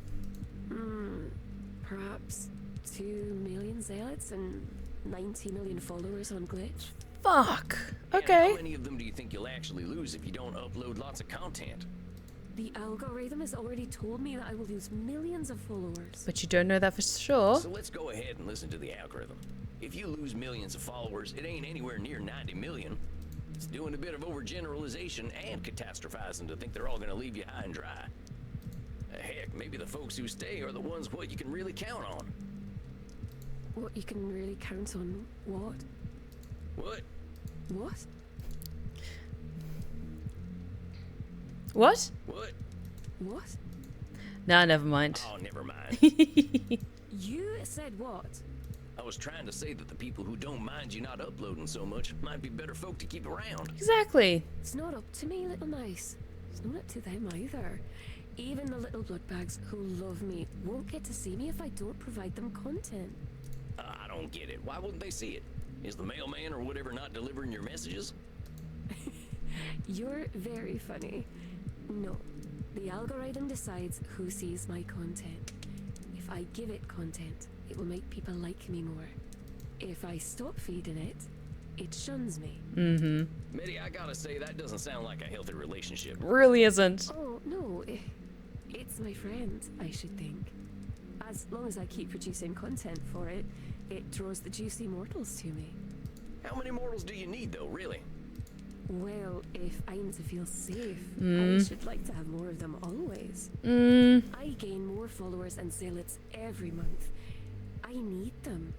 Perhaps 2 million zealots and 90 million followers on Glitch. Fuck. And Okay. how many of them do you think you'll actually lose if you don't upload lots of content? The algorithm has already told me that I will lose millions of followers. But you don't know that for sure. So let's go ahead and listen to the algorithm. If you lose millions of followers, it ain't anywhere near 90 million. It's doing a bit of overgeneralization and catastrophizing to think they're all gonna leave you high and dry. Heck, maybe the folks who stay are the ones what you can really count on. What you can really count on? What? What? What? What? What? What? Nah, never mind. Oh, never mind. You said what? I was trying to say that the people who don't mind you not uploading so much might be better folk to keep around. Exactly. It's not up to me, little mice. It's not up to them either. Even the little bloodbags who love me won't get to see me if I don't provide them content. I don't get it. Why wouldn't they see it? Is the mailman or whatever not delivering your messages? You're very funny. No, the algorithm decides who sees my content. If I give it content, it will make people like me more. If I stop feeding it, it shuns me. Mitty, I gotta say, that doesn't sound like a healthy relationship. Really isn't. Oh, no, it's my friend, I should think. As long as I keep producing content for it, it draws the juicy mortals to me. How many mortals do you need, though, really? Well, if I'm to feel safe, I should like to have more of them always. I gain more followers and zealots every month. I need them.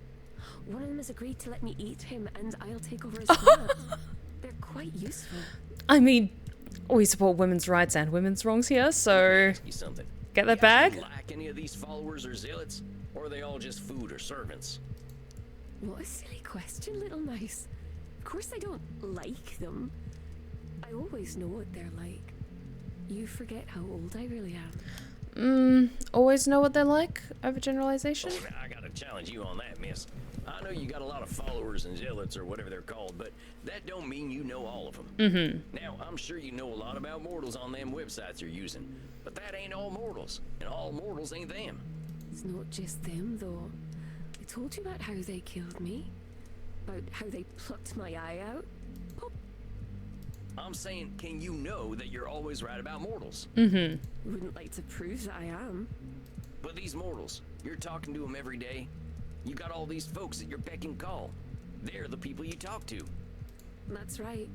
One of them has agreed to let me eat him and I'll take over his farm. They're quite useful. I mean, we support women's rights and women's wrongs here, so Ask you something. get that Do you actually bag. like any of these followers or zealots? Or are they all just food or servants? What a silly question, little mice. Of course I don't like them. I always know what they're like. You forget how old I really am. Always know what they're like? Overgeneralization? Oh, I gotta challenge you on that, miss. I know you got a lot of followers and zealots or whatever they're called, but that don't mean you know all of them. Now, I'm sure you know a lot about mortals on them websites you're using, but that ain't all mortals, and all mortals ain't them. It's not just them, though. I told you about how they killed me. About how they plucked my eye out. Pop. I'm saying, can you know that you're always right about mortals? Wouldn't like to prove that I am. But these mortals, you're talking to them every day. You got all these folks at your beck and call. They're the people you talk to. That's right.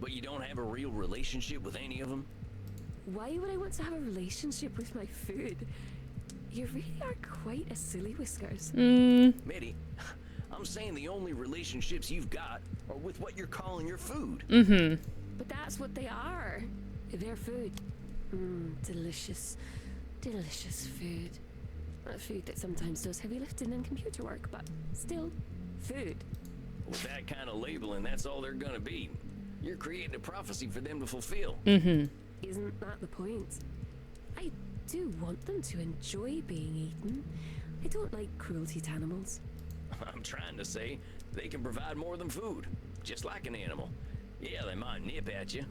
But you don't have a real relationship with any of them? Why would I want to have a relationship with my food? You really are quite a silly whiskers. Mitty, I'm saying the only relationships you've got are with what you're calling your food. But that's what they are. They're food. Delicious, delicious food. Food that sometimes does heavy lifting and computer work, but still, food. With that kind of labeling, that's all they're gonna be. You're creating a prophecy for them to fulfill. Isn't that the point? I do want them to enjoy being eaten. I don't like cruelty to animals. I'm trying to say, they can provide more than food, just like an animal. Yeah, they might nip at you,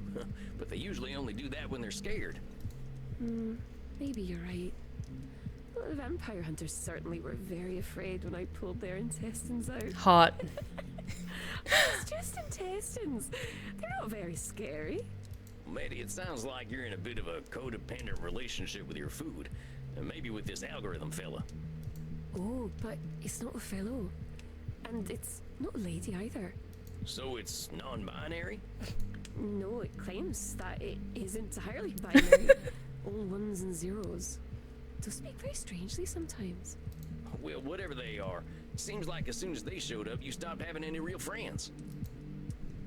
but they usually only do that when they're scared. Maybe you're right. Well, the vampire hunters certainly were very afraid when I pulled their intestines out. Hot. It's just intestines. They're not very scary. Matey, it sounds like you're in a bit of a codependent relationship with your food, and maybe with this algorithm fella. Oh, but it's not a fellow. And it's not a lady either. So it's non-binary? No, it claims that it is entirely binary. All ones and zeros. They speak very strangely sometimes. Well, whatever they are, seems like as soon as they showed up, you stopped having any real friends.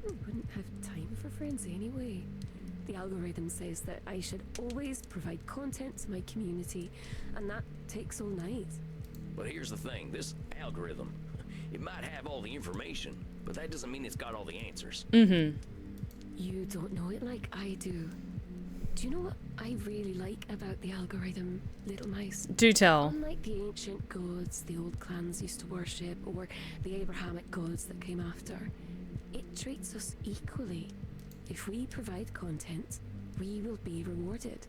I wouldn't have time for friends anyway. The algorithm says that I should always provide content to my community, and that takes all night. But here's the thing, this algorithm, it might have all the information, but that doesn't mean it's got all the answers. Mm-hmm. You don't know it like I do. Do you know what I really like about the algorithm, little mice? Do tell. Unlike the ancient gods the old clans used to worship, or the Abrahamic gods that came after, it treats us equally. If we provide content, we will be rewarded.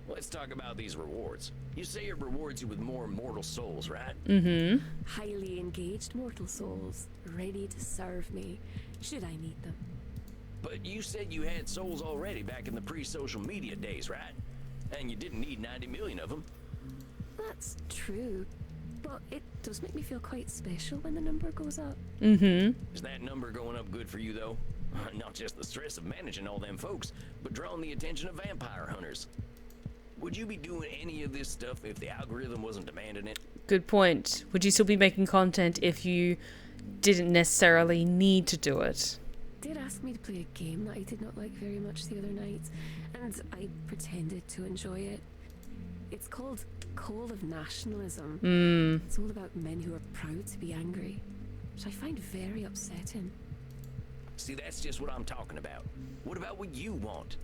Let's talk about these rewards. You say it rewards you with more immortal souls, right? Mm-hmm. Highly engaged mortal souls, ready to serve me, should I need them. But you said you had souls already back in the pre-social media days, right? And you didn't need 90 million of them. That's true, but it does make me feel quite special when the number goes up. Mm-hmm. Is that number going up good for you, though? Not just the stress of managing all them folks, but drawing the attention of vampire hunters. Would you be doing any of this stuff if the algorithm wasn't demanding it? Good point. Would you still be making content if you didn't necessarily need to do it? Did ask me to play a game that I did not like very much the other night, and I pretended to enjoy it. It's called Call of Nationalism. It's all about men who are proud to be angry, which I find very upsetting. See, that's just what I'm talking about. What about what you want?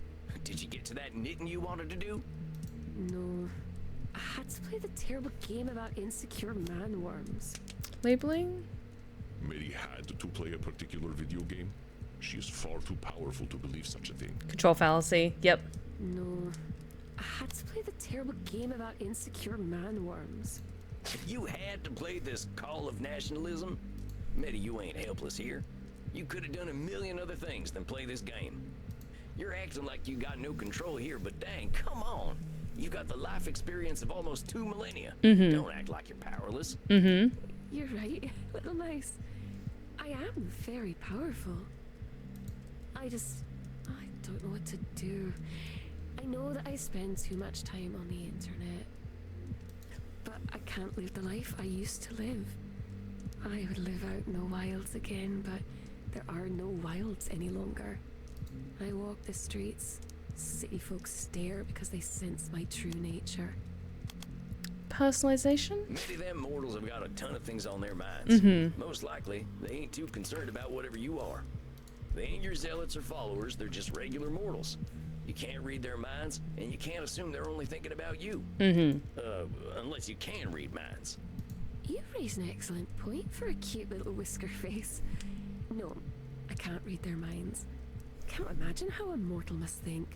Did you get to that knitting you wanted to do? No. I had to play the terrible game about insecure man-worms. Labeling? Mary had to play a particular video game. She is far too powerful to believe such a thing. Control fallacy. Yep. No. I had to play the terrible game about insecure man-worms. You had to play this Call of Nationalism? Medi, you ain't helpless here. You could have done a million other things than play this game. You're acting like you got no control here, but dang, come on. You got the life experience of almost 2 millennia. Don't act like you're powerless. Mm-hmm. You're right, little mice. I am very powerful. I don't know what to do. I know that I spend too much time on the internet, but I can't live the life I used to live. I would live out in the wilds again, but there are no wilds any longer. I walk the streets. City folks stare because they sense my true nature. Personalization? Maybe them mortals have got a ton of things on their minds. Most likely, they ain't too concerned about whatever you are. They ain't your zealots or followers, they're just regular mortals. You can't read their minds, and you can't assume they're only thinking about you. Unless you can read minds. You raise an excellent point for a cute little whisker face. No, I can't read their minds. Can't imagine how a mortal must think.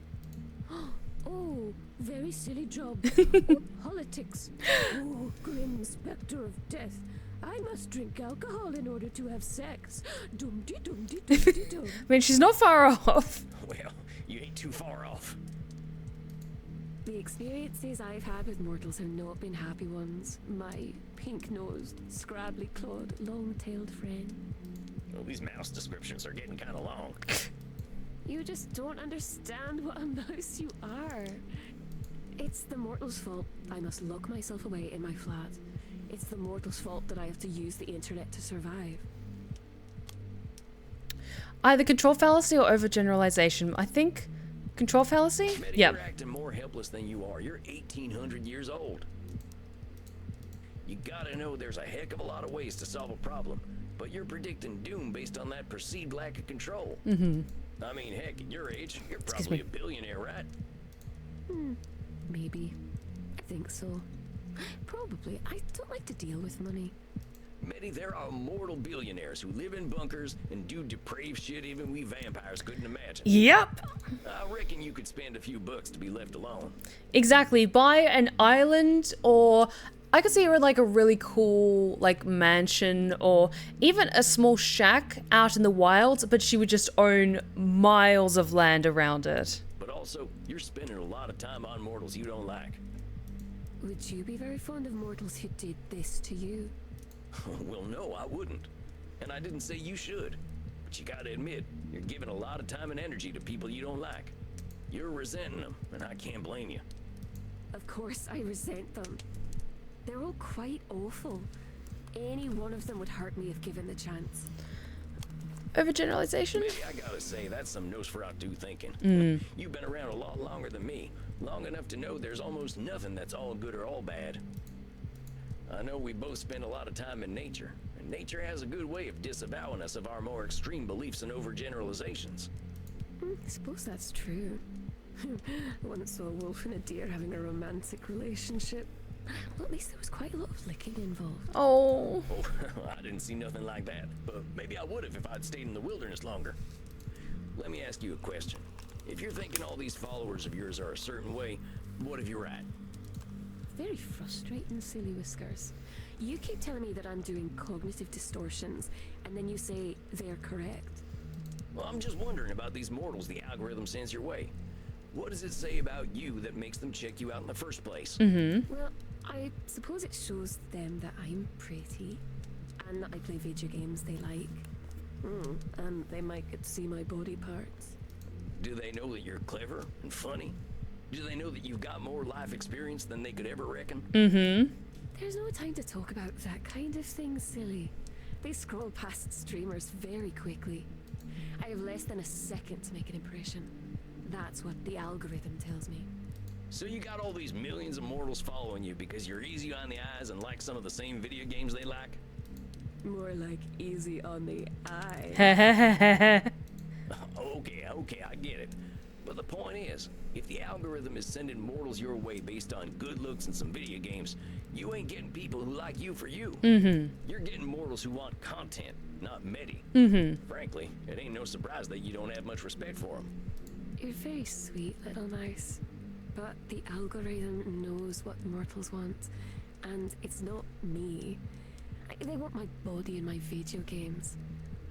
Oh, very silly job. Oh, politics. Oh, grim spectre of death. I must drink alcohol in order to have sex. Dum-de-dum-de-dum-de-dum. I mean, she's not far off. Well, you ain't too far off. The experiences I've had with mortals have not been happy ones. My pink-nosed, scrabbly-clawed, long-tailed friend. Well, these mouse descriptions are getting kind of long. You just don't understand what a mouse you are. It's the mortal's fault I must lock myself away in my flat. It's the mortal's fault that I have to use the internet to survive. Either control fallacy or overgeneralization. I think control fallacy? Betty, Yeah. You're acting more helpless than you are. You're 1,800 years old. You gotta know there's a heck of a lot of ways to solve a problem, but you're predicting doom based on that perceived lack of control. I mean, heck, at your age, you're probably a billionaire, right? Maybe. I think so. Probably. I don't like to deal with money. Medi, there are mortal billionaires who live in bunkers and do depraved shit even we vampires couldn't imagine. Yep. I reckon you could spend a few bucks to be left alone. Exactly. Buy an island, or I could see her like a really cool like mansion, or even a small shack out in the wilds, but she would just own miles of land around it. But also, you're spending a lot of time on mortals you don't like. would you be very fond of mortals who did this to you? Well, no, I wouldn't. And I didn't say you should. But you gotta admit, you're giving a lot of time and energy to people you don't like. You're resenting them, and I can't blame you. Of course I resent them. They're all quite awful. Any one of them would hurt me if given the chance. Overgeneralization? Maybe I gotta say, that's some Nosferatu thinking. You've been around a lot longer than me. Long enough to know there's almost nothing that's all good or all bad. I know we both spend a lot of time in nature, and nature has a good way of disavowing us of our more extreme beliefs and overgeneralizations. I suppose that's true. I once saw a wolf and a deer having a romantic relationship. Well, at least there was quite a lot of licking involved. Oh. Oh, I didn't see nothing like that, but maybe I would have if I'd stayed in the wilderness longer. Let me ask you a question. If you're thinking all these followers of yours are a certain way, what if you're right? Very frustrating, Silly Whiskers. You keep telling me that I'm doing cognitive distortions, and then you say they're correct. Well, I'm just wondering about these mortals the algorithm sends your way. What does it say about you that makes them check you out in the first place? Well, I suppose it shows them that I'm pretty, and that I play video games they like. And they might get to see my body parts. Do they know that you're clever and funny? Do they know that you've got more life experience than they could ever reckon? There's no time to talk about that kind of thing, Silly. They scroll past streamers very quickly. I have less than a second to make an impression. That's what the algorithm tells me. So you got all these millions of mortals following you because you're easy on the eyes and like some of the same video games they like? More like easy on the eye. Okay, I get it. But the point is, if the algorithm is sending mortals your way based on good looks and some video games, you ain't getting people who like you for you. You're getting mortals who want content, not medi. Frankly, it ain't no surprise that you don't have much respect for them. You're very sweet, little mouse. But the algorithm knows what mortals want, and it's not me. They want my body and my video games.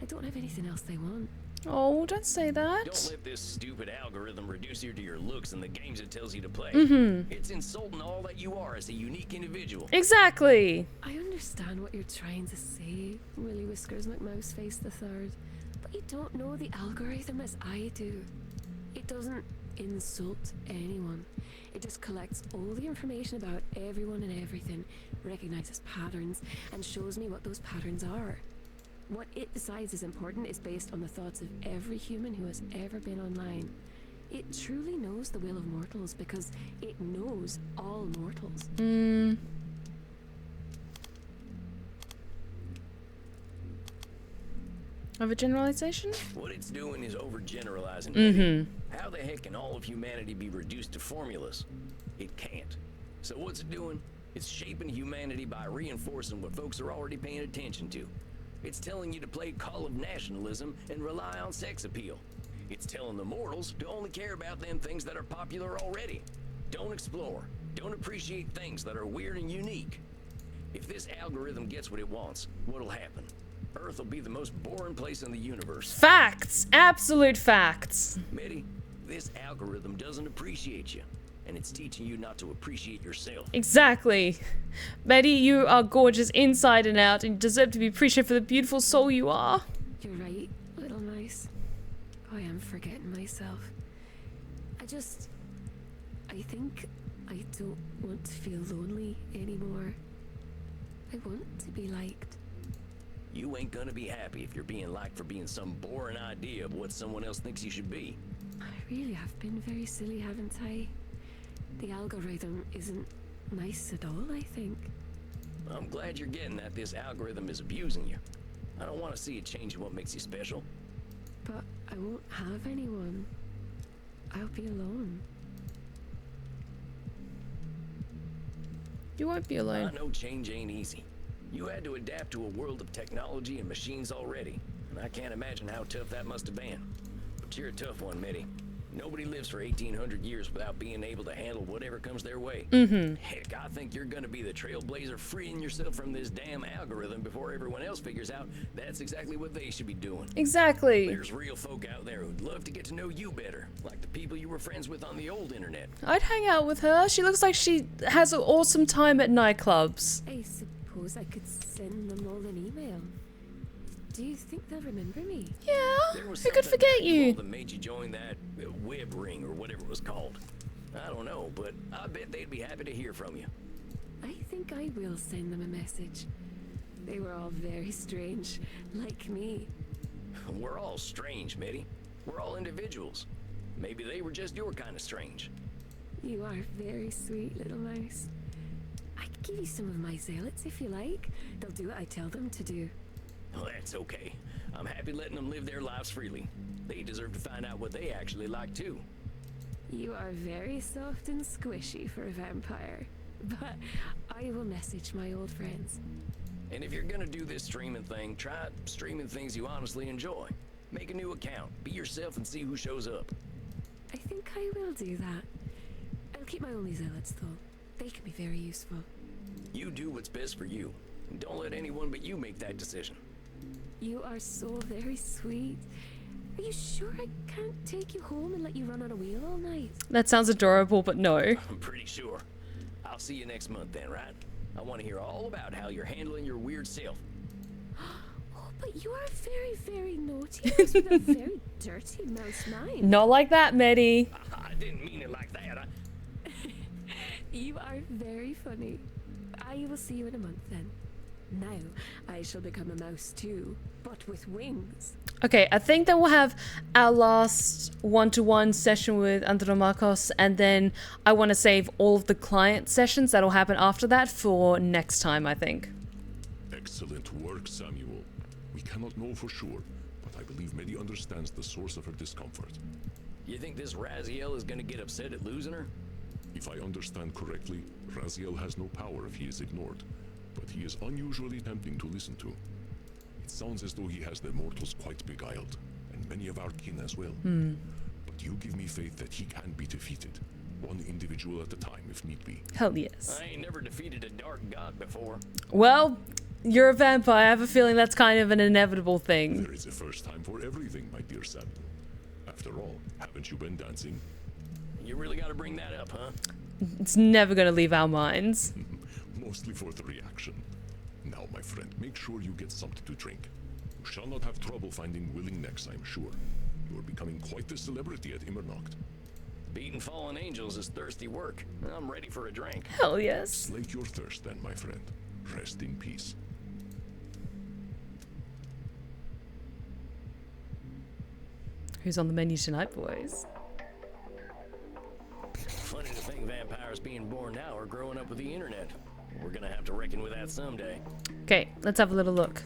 I don't have anything else they want. Oh, don't say that. Don't let this stupid algorithm reduce you to your looks and the games it tells you to play. It's insulting all that you are as a unique individual. Exactly. I understand what you're trying to say, Willy Whiskers McMouseface III, but you don't know the algorithm as I do. It doesn't insult anyone. It just collects all the information about everyone and everything, recognizes patterns, and shows me what those patterns are. What it decides is important is based on the thoughts of every human who has ever been online. It truly knows the will of mortals because it knows all mortals. Overgeneralization? What it's doing is overgeneralizing. How the heck can all of humanity be reduced to formulas? It can't. So what's it doing? It's shaping humanity by reinforcing what folks are already paying attention to. It's telling you to play Call of Nationalism and rely on sex appeal. It's telling the mortals to only care about them things that are popular already. Don't explore. Don't appreciate things that are weird and unique. If this algorithm gets what it wants, what'll happen? Earth will be the most boring place in the universe. Facts. Absolute facts. Medi, this algorithm doesn't appreciate you. And it's teaching you not to appreciate yourself. Exactly. Betty, you are gorgeous inside and out and you deserve to be appreciated for the beautiful soul you are. You're right, little mouse. I am forgetting myself. I think I don't want to feel lonely anymore. I want to be liked. You ain't gonna be happy if you're being liked for being some boring idea of what someone else thinks you should be. I really have been very silly, haven't I? The algorithm isn't nice at all, I think. I'm glad you're getting that this algorithm is abusing you. I don't want to see it changing what makes you special. But I won't have anyone. I'll be alone. You won't be alone. I know change ain't easy. You had to adapt to a world of technology and machines already, and I can't imagine how tough that must have been. But you're a tough one, Medi. Nobody lives for 1,800 years without being able to handle whatever comes their way. Heck, I think you're gonna be the trailblazer freeing yourself from this damn algorithm before everyone else figures out that's exactly what they should be doing. Exactly. There's real folk out there who'd love to get to know you better, like the people you were friends with on the old internet. I'd hang out with her. She looks like she has an awesome time at nightclubs. I suppose I could send them all an email. Do you think they'll remember me? Yeah, There was who could something forget that you? made you join that web ring or whatever it was called. I don't know, but I bet they'd be happy to hear from you. I think I will send them a message. They were all very strange, like me. We're all strange, Mitty. We're all individuals. Maybe they were just your kind of strange. You are very sweet, little mouse. I could give you some of my zealots if you like. They'll do what I tell them to do. Well, that's okay. I'm happy letting them live their lives freely. They deserve to find out what they actually like, too. You are very soft and squishy for a vampire. But I will message my old friends. And if you're gonna do this streaming thing, try streaming things you honestly enjoy. Make a new account, be yourself, and see who shows up. I think I will do that. I'll keep my only zealots, though. They can be very useful. You do what's best for you. And don't let anyone but you make that decision. You are so very sweet. Are you sure I can't take you home and let you run on a wheel all night? That sounds adorable, but no. I'm pretty sure. I'll see you next month then, right? I want to hear all about how you're handling your weird self. Oh, but you are very, very naughty mouse with a very dirty mouse mind. Not like that, Medi. I didn't mean it like that. You are very funny. I will see you in a month then. Now, I shall become a mouse too, but with wings. Okay, I think that we'll have our last one-to-one session with Andromakos, and then I want to save all of the client sessions that'll happen after that for next time, I think. Excellent work, Samuel. We cannot know for sure, but I believe Medi understands the source of her discomfort. You think this Raziel is gonna get upset at losing her? If I understand correctly, Raziel has no power if he is ignored, but he is unusually tempting to listen to. It sounds as though he has the mortals quite beguiled, and many of our kin as well. But you give me faith that he can be defeated, one individual at a time if need be. Hell yes. I ain't never defeated a dark god before. Well, you're a vampire. I have a feeling that's kind of an inevitable thing. There is a first time for everything, my dear Samuel. After all, haven't you been dancing? You really gotta bring that up, huh? It's never going to leave our minds. Mostly for the reaction. Now, my friend, make sure you get something to drink. You shall not have trouble finding willing necks, I'm sure. You are becoming quite the celebrity at Immernacht. Beating fallen angels is thirsty work. I'm ready for a drink. Hell yes. Slake your thirst then, my friend. Rest in peace. Who's on the menu tonight, boys? Funny to think vampires being born now are growing up with the internet. We're gonna have to reckon with that someday. Okay, let's have a little look.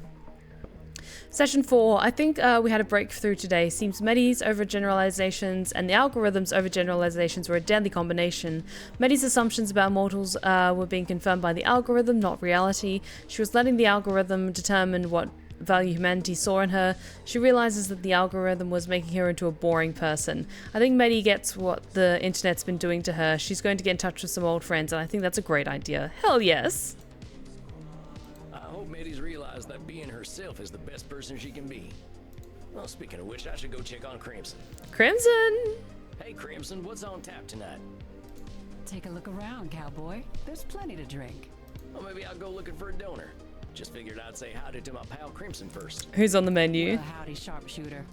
Session 4. I think we had a breakthrough today. Seems Medi's overgeneralizations and the algorithm's overgeneralizations were a deadly combination. Medi's assumptions about mortals were being confirmed by the algorithm, not reality. She was letting the algorithm determine what value humanity saw in her. She realizes that the algorithm was making her into a boring person. I think Medi gets what the internet's been doing to her. She's going to get in touch with some old friends, and I think that's a great idea. Hell yes. I hope Mitty's realized that being herself is the best person she can be. Well, speaking of which, I should go check on Crimson. Crimson! Hey, Crimson, what's on tap tonight? Take a look around, cowboy. There's plenty to drink. Well, maybe I'll go looking for a donor. Just figured I'd say howdy to my pal Crimson first. Who's on the menu? Well, howdy, sharpshooter.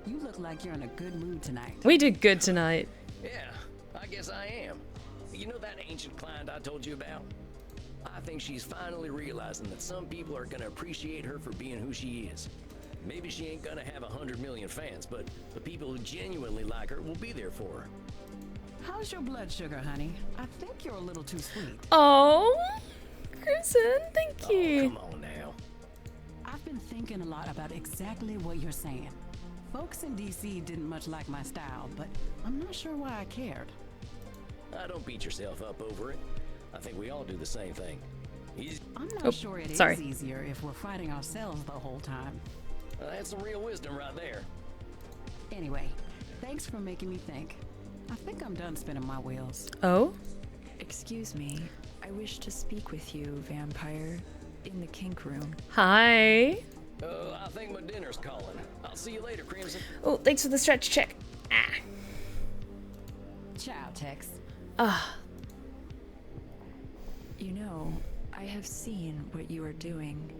You look like you're in a good mood tonight. We did good tonight. Yeah, I guess I am. You know that ancient client I told you about? I think she's finally realizing that some people are gonna appreciate her for being who she is. Maybe she ain't gonna have 100 million fans, but the people who genuinely like her will be there for her. How's your blood sugar, honey? I think you're a little too sweet. Oh, Crimson, thank you. Come on now. I've been thinking a lot about exactly what you're saying. Folks in DC didn't much like my style, but I'm not sure why I cared. Don't beat yourself up over it. I think we all do the same thing. I'm not sure it is easier if we're fighting ourselves the whole time. That's some real wisdom right there. Anyway, thanks for making me think. I think I'm done spinning my wheels. Oh? Excuse me. I wish to speak with you, vampire, in the kink room. Hi. I think my dinner's calling. I'll see you later, Crimson. Oh, thanks for the stretch check. Ah. Ciao, Tex. Ah. You know, I have seen what you are doing.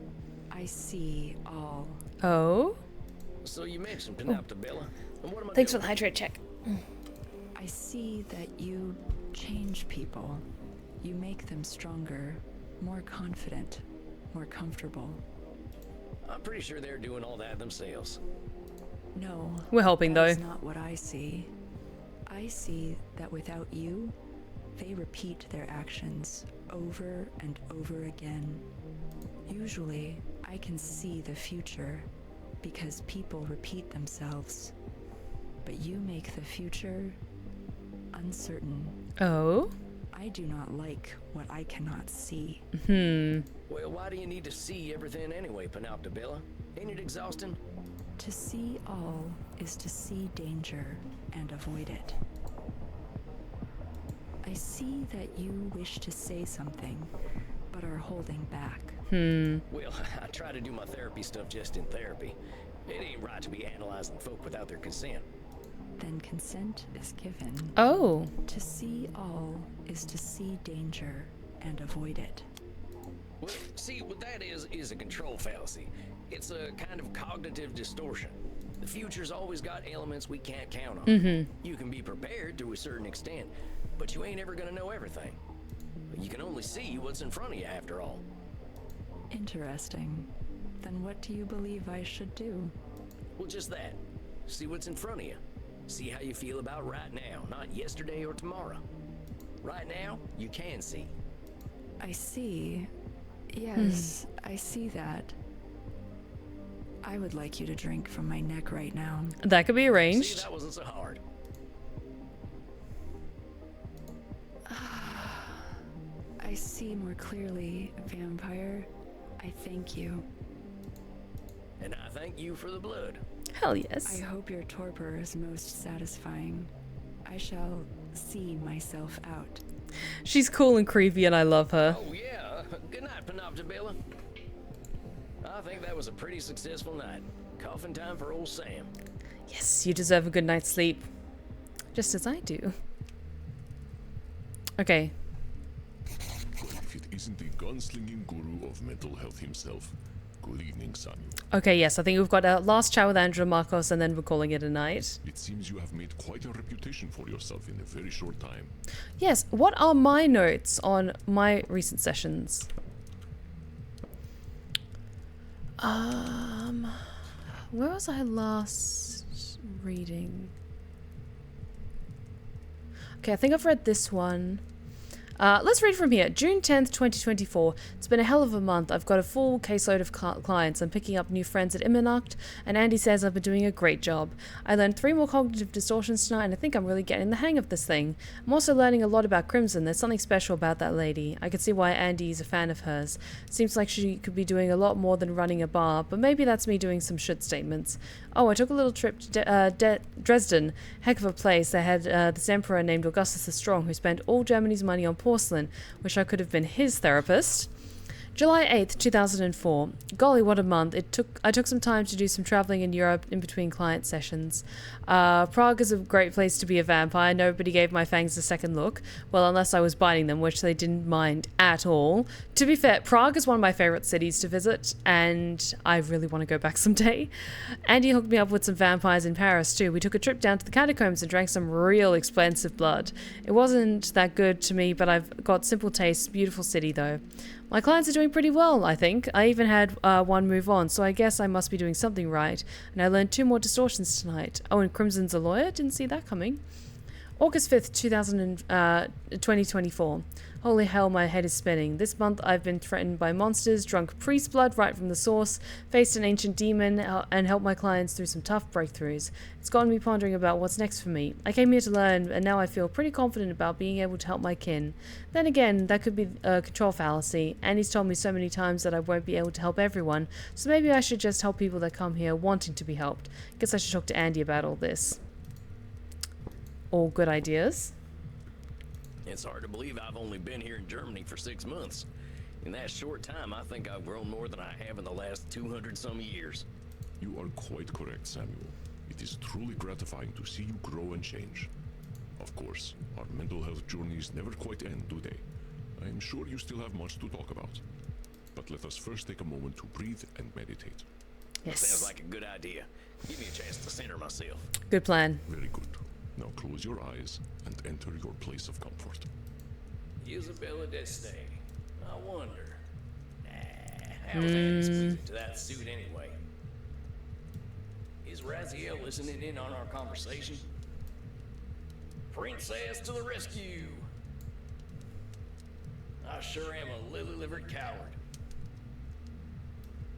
I see all. Oh? So you mentioned Penoptobella. And what am I Thanks for doing? the hydrate check. I see that you change people. You make them stronger, more confident, more comfortable. I'm pretty sure they're doing all that themselves. No. We're hoping, though. That's not what I see. I see that without you, they repeat their actions over and over again. Usually, I can see the future because people repeat themselves. But you make the future uncertain. Oh? I do not like what I cannot see. Well, why do you need to see everything anyway, Penoptobella? Ain't it exhausting? To see all is to see danger and avoid it. I see that you wish to say something, but are holding back. Well, I try to do my therapy stuff just in therapy. It ain't right to be analyzing folk without their consent. Then consent is given. Oh. To see all is to see danger and avoid it. Well, see, what that is a control fallacy. It's a kind of cognitive distortion. The future's always got elements we can't count on. You can be prepared to a certain extent, but you ain't ever gonna know everything. You can only see what's in front of you after all. Interesting. Then what do you believe I should do? Well, just that. See what's in front of you. See how you feel about right now, not yesterday or tomorrow. Right now, you can see. I see. Yes, I see that. I would like you to drink from my neck right now. That could be See, arranged. that wasn't so hard. I see more clearly, vampire. I thank you. And I thank you for the blood. Hell yes. I hope your torpor is most satisfying. I shall see myself out. She's cool and creepy and I love her. Oh, yeah. Good night, Penoptobella. I think that was a pretty successful night. Coffin time for old Sam. Yes, you deserve a good night's sleep. Just as I do. Okay. Well, if it isn't the gunslinging guru of mental health himself. Good evening, Samuel. Okay, yes, I think we've got our last chat with Andrew and Marcos and then we're calling it a night. It seems you have made quite a reputation for yourself in a very short time. Yes, what are my notes on my recent sessions? Where was I last reading? Okay, I think I've read this one. Let's read from here. June 10th, 2024. It's been a hell of a month. I've got a full caseload of clients. I'm picking up new friends at Immernacht, and Andy says I've been doing a great job. I learned 3 more cognitive distortions tonight, and I think I'm really getting the hang of this thing. I'm also learning a lot about Crimson. There's something special about that lady. I can see why Andy's a fan of hers. Seems like she could be doing a lot more than running a bar, but maybe that's me doing some shit statements. Oh, I took a little trip to Dresden. Heck of a place. They had this emperor named Augustus the Strong who spent all Germany's money on porcelain. Wish I could have been his therapist. July 8th, 2004. Golly, what a month. I took some time to do some traveling in Europe in between client sessions. Prague is a great place to be a vampire. Nobody gave my fangs a second look. Well, unless I was biting them, which they didn't mind at all. To be fair, Prague is one of my favorite cities to visit, and I really want to go back someday. Andy hooked me up with some vampires in Paris, too. We took a trip down to the catacombs and drank some real expensive blood. It wasn't that good to me, but I've got simple tastes. Beautiful city, though. My clients are doing pretty well, I think. I even had one move on, so I guess I must be doing something right. And I learned 2 more distortions tonight. Oh, and Crimson's a lawyer? Didn't see that coming. August 5th, 2024. Holy hell, my head is spinning. This month I've been threatened by monsters, drunk priest blood right from the source, faced an ancient demon, and helped my clients through some tough breakthroughs. It's gotten me pondering about what's next for me. I came here to learn, and now I feel pretty confident about being able to help my kin. Then again, that could be a control fallacy. Andy's told me so many times that I won't be able to help everyone, so maybe I should just help people that come here wanting to be helped. Guess I should talk to Andy about all this. all good ideas. It's hard to believe I've only been here in Germany for 6 months. In that short time, I think I've grown more than I have in the last 200-some years. You are quite correct, Samuel. It is truly gratifying to see you grow and change. Of course, our mental health journeys never quite end, do they? I am sure you still have much to talk about. But let us first take a moment to breathe and meditate. Yes. Sounds like a good idea. Give me a chance to center myself. Good plan. Very good. Now close your eyes and enter your place of comfort. Isabella Deste. I wonder. How's Andy squeezing to that suit anyway? Is Raziel listening in on our conversation? Princess to the rescue! I sure am a lily-livered coward.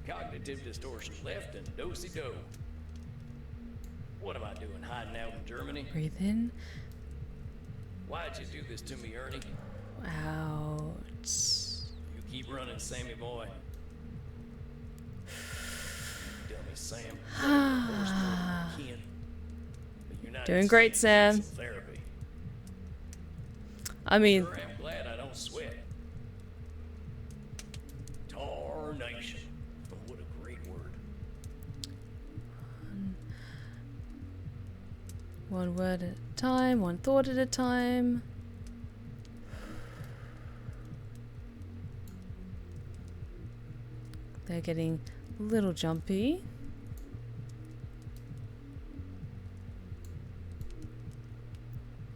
Cognitive distortion left and do-si-do. What am I doing hiding out in Germany? Breathe in. Why'd you do this to me, Ernie? Out. You keep running, Sammy boy. You dummy Sam. Doing great, Sam. Therapy. I mean, Sure am glad I don't sweat. Tarnation. What a great word. one word at a time, one thought at a time. They're getting a little jumpy.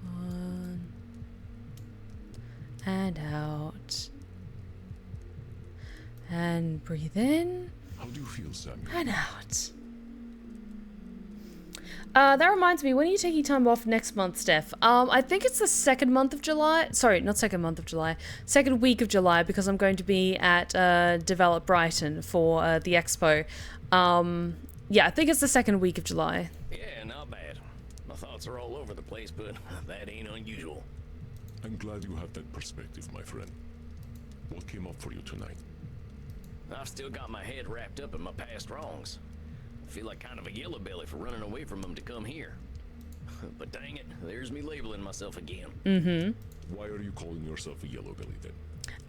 On and out. And breathe in How do you feel, Samuel? and out. That reminds me, when are you taking time off next month, Steph? I think it's the second month of July. Sorry, not second month of July. Second week of July, because I'm going to be at Develop Brighton for the expo. Yeah, I think it's the second week of July. Yeah, not bad. My thoughts are all over the place, but that ain't unusual. I'm glad you have that perspective, my friend. What came up for you tonight? I've still got my head wrapped up in my past wrongs. I feel like kind of a yellow belly for running away from them to come here. But dang it, there's me labeling myself again. Mm-hmm. Why are you calling yourself a yellow belly then?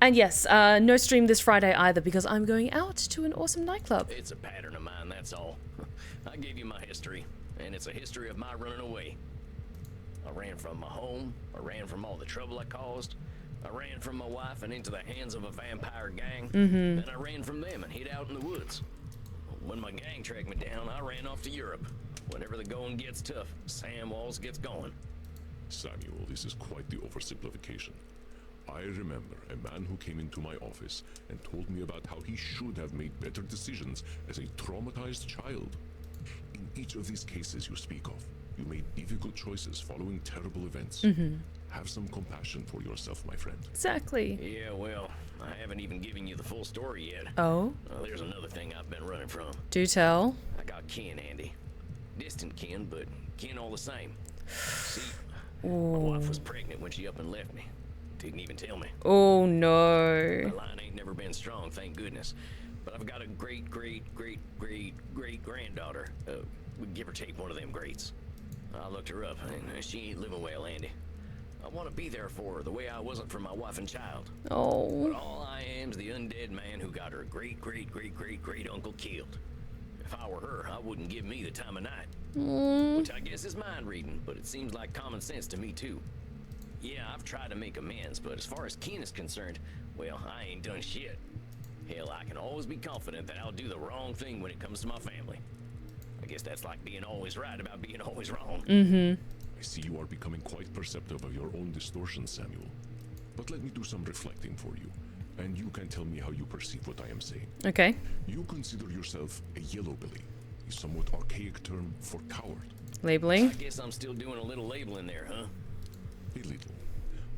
And yes, no stream this Friday either, because I'm going out to an awesome nightclub. It's a pattern of mine, that's all. I gave you my history, and it's a history of my running away. I ran from my home, I ran from all the trouble I caused, I ran from my wife and into the hands of a vampire gang, then I ran from them and hid out in the woods. When my gang tracked me down, I ran off to Europe. Whenever the going gets tough, Sam Walls gets going. Samuel, this is quite the oversimplification. I remember a man who came into my office and told me about how he should have made better decisions as a traumatized child. In each of these cases you speak of, you made difficult choices following terrible events. Have some compassion for yourself, my friend. Exactly. Yeah, well, I haven't even given you the full story yet. Oh, There's another thing I've been running from. do tell. I got kin, Andy. Distant kin, but kin all the same. See, my wife was pregnant when she up and left me. Didn't even tell me. Oh no. My line ain't never been strong, thank goodness. But I've got a great granddaughter. We give or take one of them greats. I looked her up, and she ain't living well, Andy. I want to be there for her the way I wasn't for my wife and child. But Oh. all I am's the undead man who got her great uncle killed. If I were her, I wouldn't give me the time of night. Which I guess is mind reading, but it seems like common sense to me too. Yeah, I've tried to make amends, but as far as kin is concerned, well, I ain't done shit. Hell, I can always be confident that I'll do the wrong thing when it comes to my family. I guess that's like being always right about being always wrong. I see you are becoming quite perceptive of your own distortions, Samuel. But let me do some reflecting for you, and you can tell me how you perceive what I am saying. Okay. You consider yourself a yellow belly, a somewhat archaic term for coward. Labeling. I guess I'm still doing a little labeling there, huh? A little.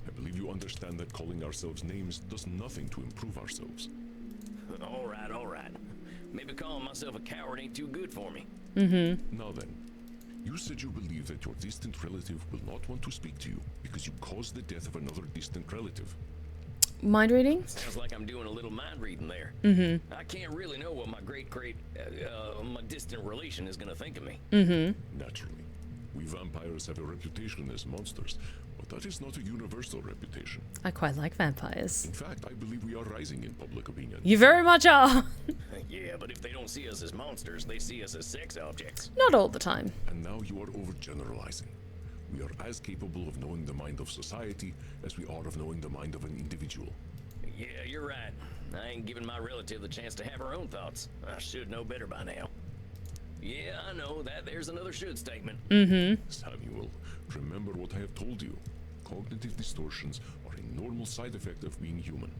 I believe you understand that calling ourselves names does nothing to improve ourselves. All right. Maybe calling myself a coward ain't too good for me. Now then, you said you believe that your distant relative will not want to speak to you because you caused the death of another distant relative. Mind reading? Sounds like I'm doing a little mind reading there. I can't really know what my my distant relation is gonna think of me. Naturally. We vampires have a reputation as monsters, but that is not a universal reputation. I quite like vampires. In fact, I believe we are rising in public opinion. You very much are. Yeah, but if they don't see us as monsters, they see us as sex objects. Not all the time. And now you are overgeneralizing. We are as capable of knowing the mind of society as we are of knowing the mind of an individual. Yeah, you're right. I ain't giving my relative the chance to have her own thoughts. I should know better by now. Yeah, I know that. There's another should statement. Samuel, remember what I have told you. Cognitive distortions are a normal side effect of being human.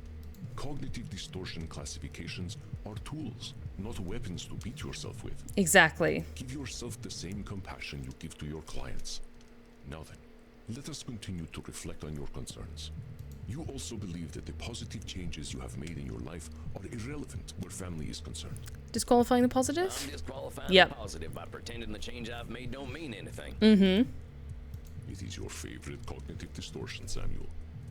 Cognitive distortion classifications are tools, not weapons to beat yourself with. Exactly. Give yourself the same compassion you give to your clients. Now then, let us continue to reflect on your concerns. You also believe that the positive changes you have made in your life are irrelevant where family is concerned. Disqualifying the positive? I'm disqualifying Yep. the positive by pretending the change I've made don't mean anything. It is your favorite cognitive distortion, Samuel.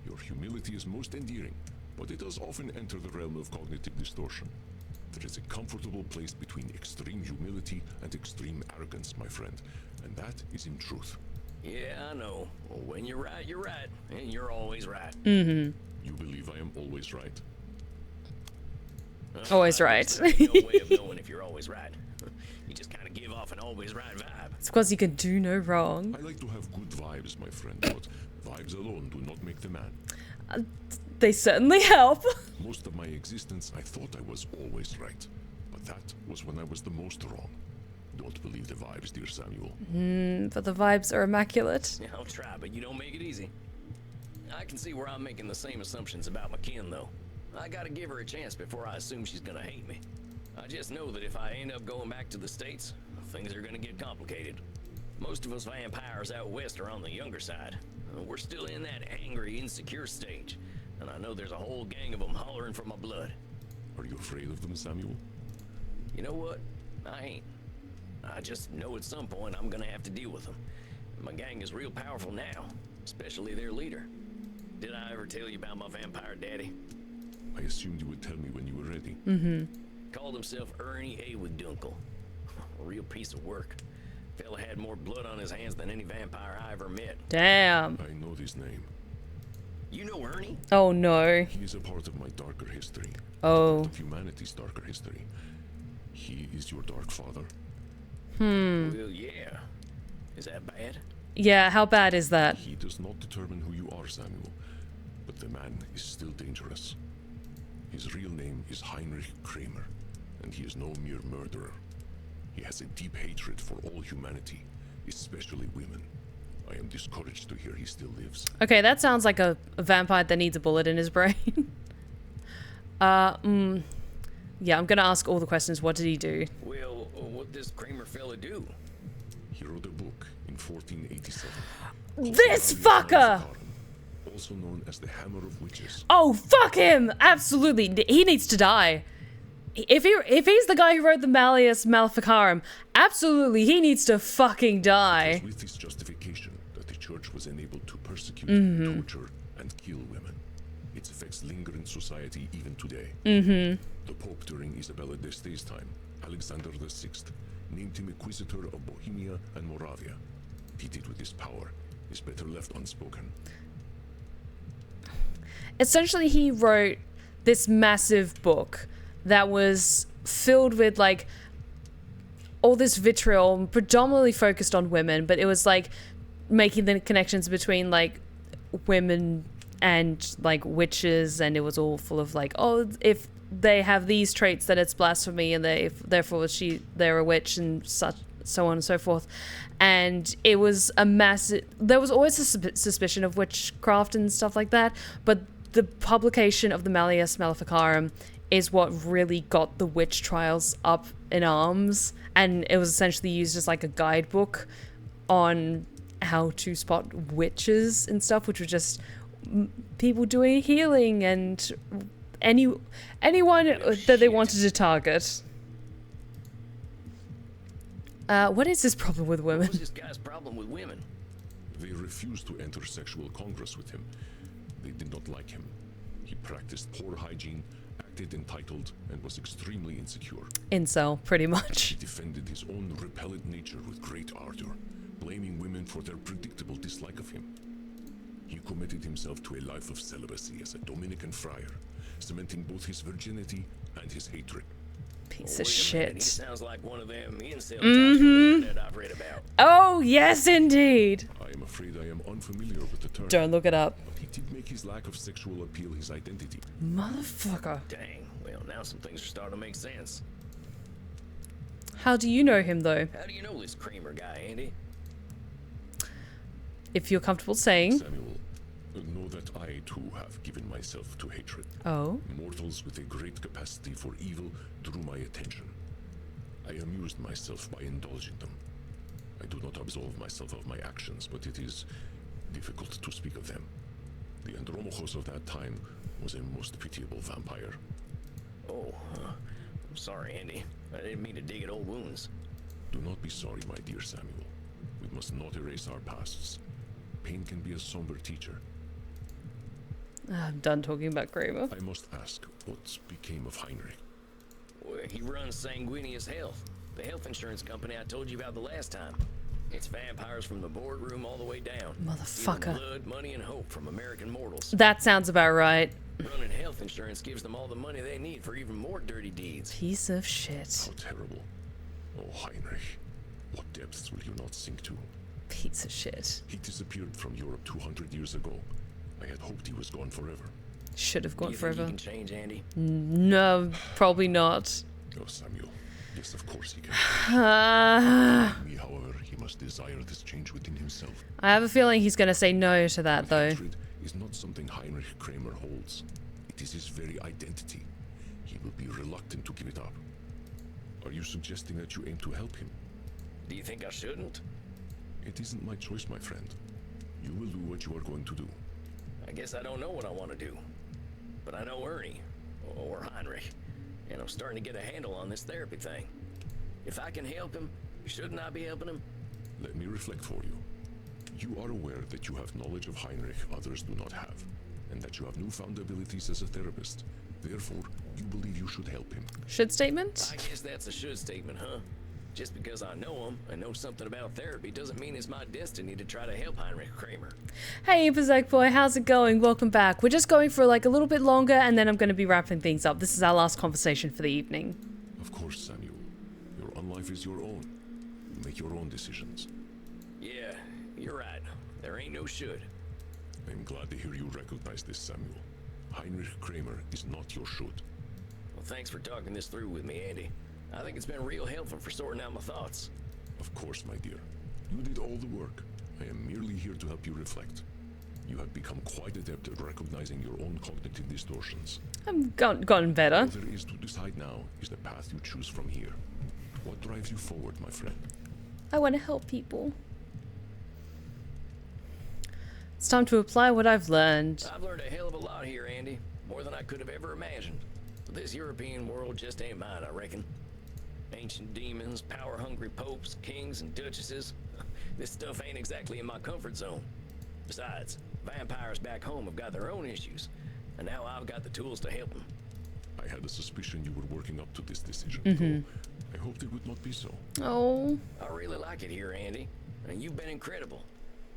Your humility is most endearing, but it does often enter the realm of cognitive distortion. There is a comfortable place between extreme humility and extreme arrogance, my friend, and that is in truth. Yeah, I know. Well, when you're right, and you're always right. You believe I am always right? Always right. There's no way of knowing if you're always right. You just kind of give off an always right vibe. It's because you can do no wrong. I like to have good vibes, my friend, but vibes alone do not make the man. They certainly help. Most of my existence, I thought I was always right, but that was when I was the most wrong. Don't believe the vibes, dear Samuel. But the vibes are immaculate. Yeah, I'll try, but you don't make it easy. I can see where I'm making the same assumptions about my kin, though. I gotta give her a chance before I assume she's gonna hate me. I just know that if I end up going back to the States, things are gonna get complicated. Most of us vampires out west are on the younger side. We're still in that angry, insecure stage, and I know there's a whole gang of them hollering for my blood. Are you afraid of them, Samuel? You know what? I ain't. I just know at some point I'm gonna have to deal with them. My gang is real powerful now, especially their leader. Did I ever tell you about my vampire daddy? I assumed you would tell me when you were ready. Called himself Ernie A. with Dunkel. A real piece of work. Fella had more blood on his hands than any vampire I ever met. Damn. I know this name. You know Ernie? Oh no. He is a part of my darker history. Oh. Part of humanity's darker history. He is your dark father. Well, yeah. Is that bad? Yeah, how bad is that? He does not determine who you are, Samuel, but the man is still dangerous. His real name is Heinrich Kramer, and he is no mere murderer. He has a deep hatred for all humanity, especially women. I am discouraged to hear he still lives. Okay, that sounds like a vampire that needs a bullet in his brain. Yeah, I'm gonna ask all the questions. What did he do? Well, what this Kramer fella do? He wrote a book in 1487. This fucker! Also known as the Hammer of Witches. Oh, fuck him! Absolutely, he needs to die. If he's the guy who wrote the Malleus Maleficarum, absolutely, he needs to fucking die. It was with this justification that the church was enabled to persecute, torture, and kill women. Its effects linger in society even today. The Pope during Isabella d'Este's time, Alexander VI, named him Inquisitor of Bohemia and Moravia. What he did with his power is better left unspoken. Essentially, he wrote this massive book that was filled with, like, all this vitriol, predominantly focused on women, but it was, like, making the connections between, like, women and, like, witches, and it was all full of, like, oh, if they have these traits, then it's blasphemy, and therefore they're a witch, and such, so on and so forth. And it was a massive... There was always a suspicion of witchcraft and stuff like that, but the publication of the Malleus Maleficarum is what really got the witch trials up in arms, and it was essentially used as like a guidebook on how to spot witches and stuff, which were just people doing healing and anyone that they wanted to target. What is this problem with women? What was this guy's problem with women? They refused to enter sexual congress with him. They did not like him. He practiced poor hygiene, acted entitled, and was extremely insecure. Incel, pretty much. He defended his own repellent nature with great ardor, blaming women for their predictable dislike of him. He committed himself to a life of celibacy as a Dominican friar, cementing both his virginity and his hatred. Piece Wait of a minute, he shit. sounds like one of them incel types that I've read about. Oh, yes, indeed. I am afraid I am unfamiliar with the term. Don't look it up. But he did make his lack of sexual appeal his identity. Motherfucker. Dang, well, now some things are starting to make sense. How do you know him, though? How do you know this Kramer guy, Andy? If you're comfortable saying. Samuel, know that I too have given myself to hatred. Oh. Mortals with a great capacity for evil drew my attention. I amused myself by indulging them. I do not absolve myself of my actions, but it is difficult to speak of them. The Andromachos of that time was a most pitiable vampire. Oh, I'm sorry, Andy. I didn't mean to dig at old wounds. Do not be sorry, my dear Samuel. We must not erase our pasts. Pain can be a somber teacher. I'm done talking about Kramer. I must ask, what became of Heinrich? Well, he runs Sanguinius Health, the health insurance company I told you about the last time. It's vampires from the boardroom all the way down. Motherfucker. Stealing blood, money, and hope from American mortals. That sounds about right. Running health insurance gives them all the money they need for even more dirty deeds. Piece of shit. How terrible. Oh, Heinrich, what depths will you not sink to? Piece of shit. He disappeared from Europe 200 years ago. I had hoped he was gone forever. Should have Do gone you think forever. he can change, Andy? No, probably not. Oh, Samuel. Yes, of course he can. Me, however, he must desire this change within himself. I have a feeling he's going to say no to that, though. Hatred is not something Heinrich Kramer holds. It is his very identity. He will be reluctant to give it up. Are you suggesting that you aim to help him? Do you think I shouldn't? It isn't my choice, my friend. You will do what you are going to do. I guess I don't know what I want to do. But I know Ernie, or Heinrich, and I'm starting to get a handle on this therapy thing. If I can help him, shouldn't I be helping him? Let me reflect for you. You are aware that you have knowledge of Heinrich others do not have, and that you have newfound abilities as a therapist. Therefore, you believe you should help him. Should statement? I guess that's a should statement, huh? Just because I know him and know something about therapy doesn't mean it's my destiny to try to help Heinrich Kramer. Hey, Berserk Boy, how's it going? Welcome back. We're just going for like a little bit longer, and then I'm going to be wrapping things up. This is our last conversation for the evening. Of course, Samuel. Your own life is your own. You make your own decisions. Yeah, you're right. There ain't no should. I'm glad to hear you recognize this, Samuel. Heinrich Kramer is not your should. Well, thanks for talking this through with me, Andy. I think it's been real helpful for sorting out my thoughts. Of course, my dear. You did all the work. I am merely here to help you reflect. You have become quite adept at recognizing your own cognitive distortions. I've gotten better. All there is to decide now is the path you choose from here. What drives you forward, my friend? I want to help people. It's time to apply what I've learned. I've learned a hell of a lot here, Andy. More than I could have ever imagined. But this European world just ain't mine, I reckon. Ancient demons, power-hungry popes, kings, and duchesses. This stuff ain't exactly in my comfort zone. Besides, vampires back home have got their own issues, and now I've got the tools to help them. I had a suspicion you were working up to this decision, though I hoped it would not be so. Oh. I really like it here, Andy, and you've been incredible.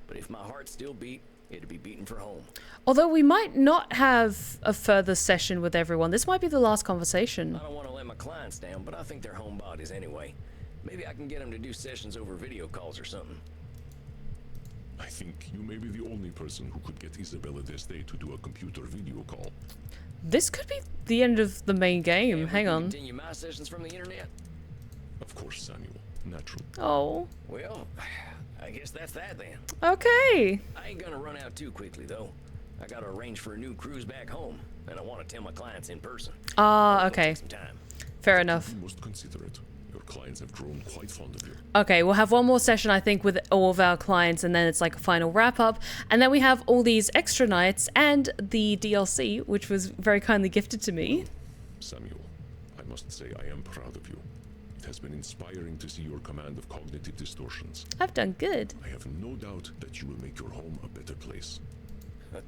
But if my heart still beat, it'd be beating for home. Although we might not have a further session with everyone. This might be the last conversation. I don't want to let my clients down, but I think they're homebodies anyway. Maybe I can get them to do sessions over video calls or something. I think you may be the only person who could get Isabella Deste to do a computer video call. This could be the end of the main game. And we Hang can on. Continue my sessions from the internet? Of course, Samuel. Natural. Oh. Well, I guess that's that then. Okay. I ain't gonna run out too quickly though. I gotta arrange for a new cruise back home, and I want to tell my clients in person. Ah, It'll okay. take some time. Fair enough. Be most considerate. Your clients have grown quite fond of you. Okay, we'll have one more session, I think, with all of our clients, and then it's like a final wrap-up. And then we have all these extra nights and the DLC, which was very kindly gifted to me. Samuel, I must say I am proud of you. It has been inspiring to see your command of cognitive distortions. I've done good. I have no doubt that you will make your home a better place.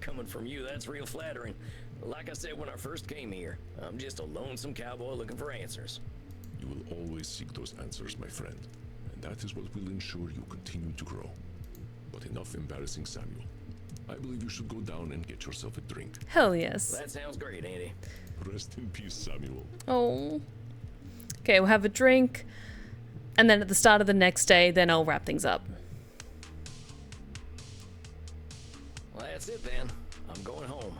Coming from you, that's real flattering. Like I said when I first came here, I'm just a lonesome cowboy looking for answers. You will always seek those answers, my friend. That is what will ensure you continue to grow. But enough embarrassing Samuel. I believe you should go down and get yourself a drink. Hell yes. That sounds great, Andy. Rest in peace, Samuel. Oh. Okay, we'll have a drink. And then at the start of the next day, then I'll wrap things up. Well, that's it then. I'm going home.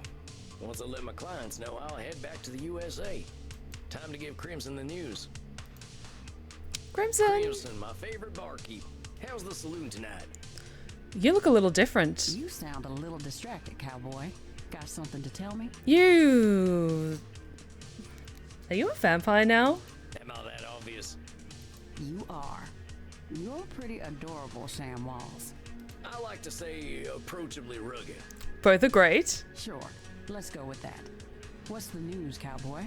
Once I let my clients know, I'll head back to the USA. Time to give Crimson the news. Crimson! Crimson, my favorite barkeep. How's the saloon tonight? You look a little different. You sound a little distracted, cowboy. Got something to tell me? You... Are you a vampire now? Am I that obvious? You are. You're pretty adorable, Sam Walls. I like to say approachably rugged. Both are great. Sure, let's go with that. What's the news, cowboy?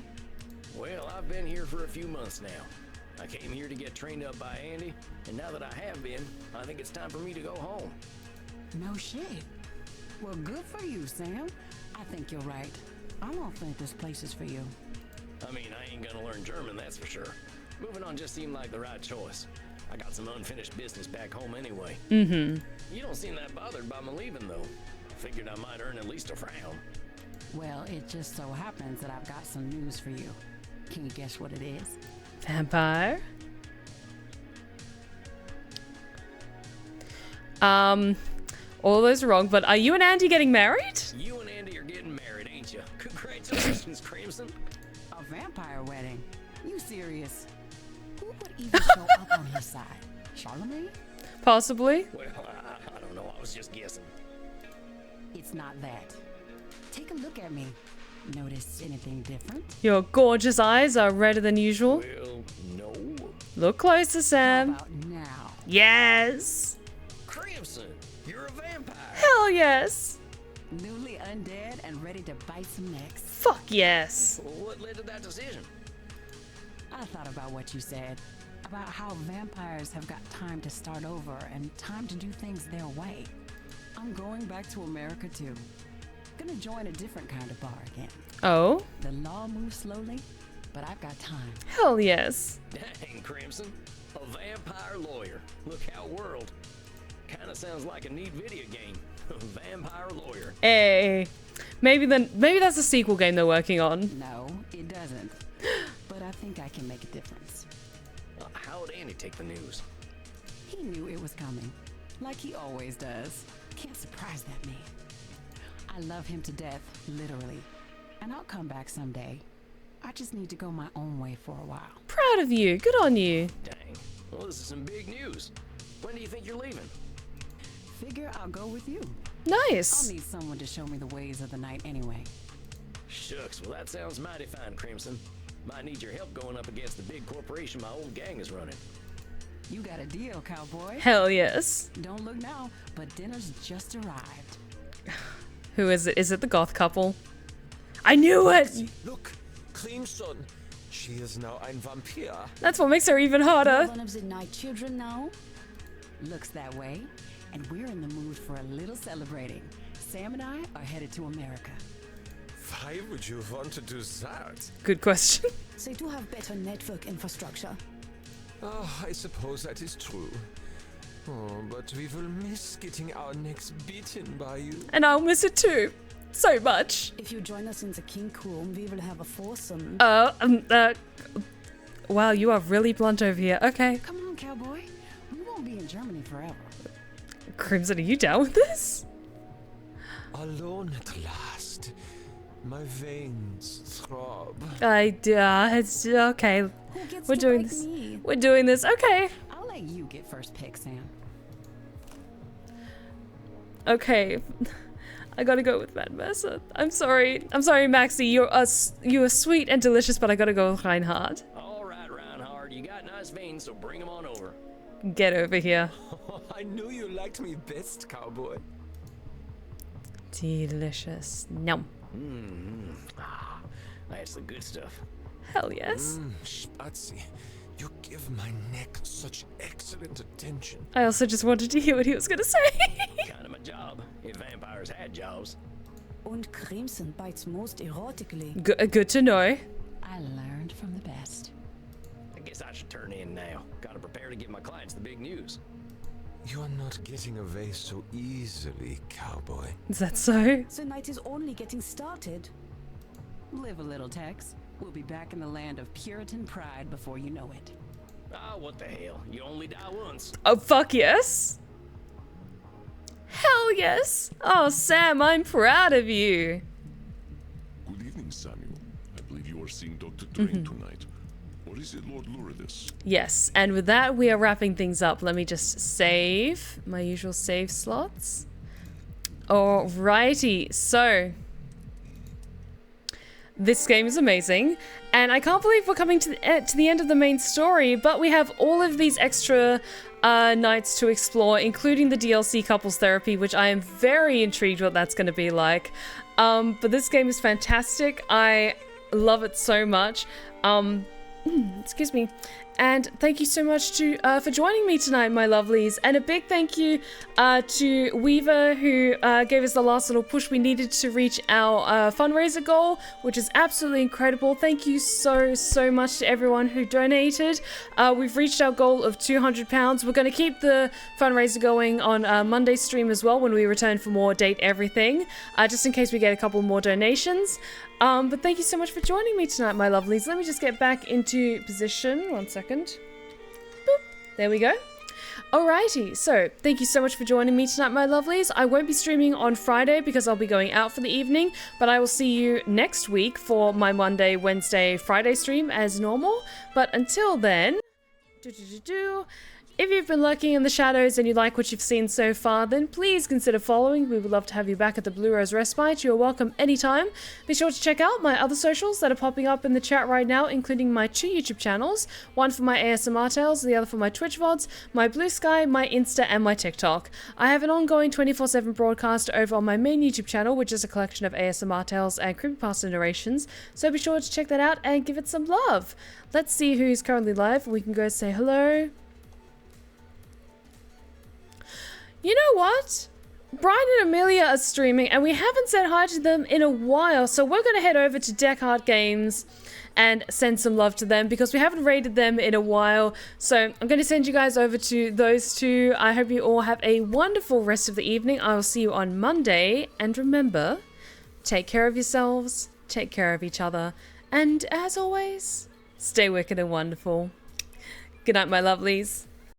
Well, I've been here for a few months now. I came here to get trained up by Andy, and now that I have been, I think it's time for me to go home. No shit. Well, good for you, Sam. I think you're right. I don't think this place is for you. I mean, I ain't gonna learn German, that's for sure. Moving on just seemed like the right choice. I got some unfinished business back home anyway. Mm-hmm. You don't seem that bothered by my leaving, though. Figured I might earn at least a frown. Well, it just so happens that I've got some news for you. Can you guess what it is? Vampire? All those are wrong, but are you and Andy getting married? You and Andy are getting married, ain't you? Congratulations, Crimson. A vampire wedding? You serious? Who would even show up on his side? Charlemagne? Possibly. Well, I don't know. I was just guessing. It's not that. Take a look at me. Notice anything different? Your gorgeous eyes are redder than usual. Well, no. Look closer, How Sam. about now? Yes. Crimson, you're a vampire. Hell yes. Newly undead and ready to bite some necks. Fuck yes. Well, what led to that decision? I thought about what you said. About how vampires have got time to start over and time to do things their way. I'm going back to America too. Gonna join a different kind of bar again. Oh? The law moves slowly, but I've got time. Hell yes. Dang, Crimson. A vampire lawyer. Look how world. Kinda sounds like a neat video game. Vampire lawyer. Hey. Maybe that's a sequel game they're working on. No, it doesn't. But I think I can make a difference. How'd Andy take the news? He knew it was coming, like he always does. Can't surprise that man. I love him to death, literally. And I'll come back someday. I just need to go my own way for a while. Proud of you. Good on you. Dang. Well, this is some big news. When do you think you're leaving? Figure I'll go with you. Nice. I'll need someone to show me the ways of the night anyway. Shucks, well that sounds mighty fine, Crimson. Might need your help going up against the big corporation my old gang is running. You got a deal, cowboy. Hell yes. Don't look now, but dinner's just arrived. Who is it? Is it the goth couple? I knew it! Look, Crimson. She is now ein Vampir. That's what makes her even hotter. One of the night children now? Looks that way. And we're in the mood for a little celebrating. Sam and I are headed to America. Why would you want to do that? Good question. They do have better network infrastructure. Oh, I suppose that is true. Oh, but we will miss getting our necks beaten by you. And I'll miss it too. So much. If you join us in the kink room, we will have a foursome. Wow, you are really blunt over here. Okay. Come on, cowboy. We won't be in Germany forever. Crimson, are you down with this? Alone at last. My veins throb. It's okay. Who gets We're to doing break this. me? We're doing this. Okay. I'll let you get first pick, Sam. Okay. I gotta go with Mad Mercer. I'm sorry. I'm sorry, Maxie. You are sweet and delicious, but I gotta go with Reinhard. All right, Reinhard, you got nice veins, so bring them on over. Get over here. I knew you liked me best, cowboy. Delicious. Nom. That's the good stuff. Hell yes. Spazi, you give my neck such excellent attention. I also just wanted to hear what he was gonna say. Kind of my job, if vampires had jobs. Und Crimson bites most erotically. Good to know. I learned from the best. guess I should turn in now. Gotta prepare to give my clients the big news. You are not getting away so easily, cowboy. Is that so? The night is only getting started. Live a little, Tex. We'll be back in the land of Puritan pride before you know it. Ah, what the hell? You only die once. Oh, fuck yes. Hell yes. Oh, Sam, I'm proud of you. Good evening, Samuel. I believe you are seeing Dr. Drain tonight. Or is it Lord Luridus? Yes, and with that, we are wrapping things up. Let me just save my usual save slots. Alrighty, so this game is amazing, and I can't believe we're coming to the end of the main story, but we have all of these extra nights to explore, including the DLC couples therapy, which I am very intrigued what that's going to be like. But this game is fantastic. I love it so much. Excuse me. And thank you so much for joining me tonight, my lovelies. And a big thank you to Weaver, who gave us the last little push we needed to reach our fundraiser goal, which is absolutely incredible. Thank you so much to everyone who donated. We've reached our goal of £200. We're going to keep the fundraiser going on Monday's stream as well when we return for more Date Everything, just in case we get a couple more donations. But thank you so much for joining me tonight, my lovelies. Let me just get back into position. 1 second. Boop. There we go. Alrighty, so thank you so much for joining me tonight, my lovelies. I won't be streaming on Friday because I'll be going out for the evening, but I will see you next week for my Monday, Wednesday, Friday stream as normal. But until then, if you've been lurking in the shadows and you like what you've seen so far, then please consider following. We would love to have you back at the Blue Rose Respite. You're welcome anytime. Be sure to check out my other socials that are popping up in the chat right now, including my 2 YouTube channels, one for my ASMR tales, the other for my Twitch VODs, my Blue Sky, my Insta, and my TikTok. I have an ongoing 24/7 broadcast over on my main YouTube channel, which is a collection of ASMR tales and creepypasta narrations, so be sure to check that out and give it some love. Let's see who's currently live. We can go say hello. You know what? Brian and Amelia are streaming, and we haven't said hi to them in a while, so we're going to head over to Deckard Games and send some love to them because we haven't raided them in a while. So I'm going to send you guys over to those two. I hope you all have a wonderful rest of the evening. I will see you on Monday, and remember, take care of yourselves, take care of each other, and as always, stay wicked and wonderful. Good night, my lovelies.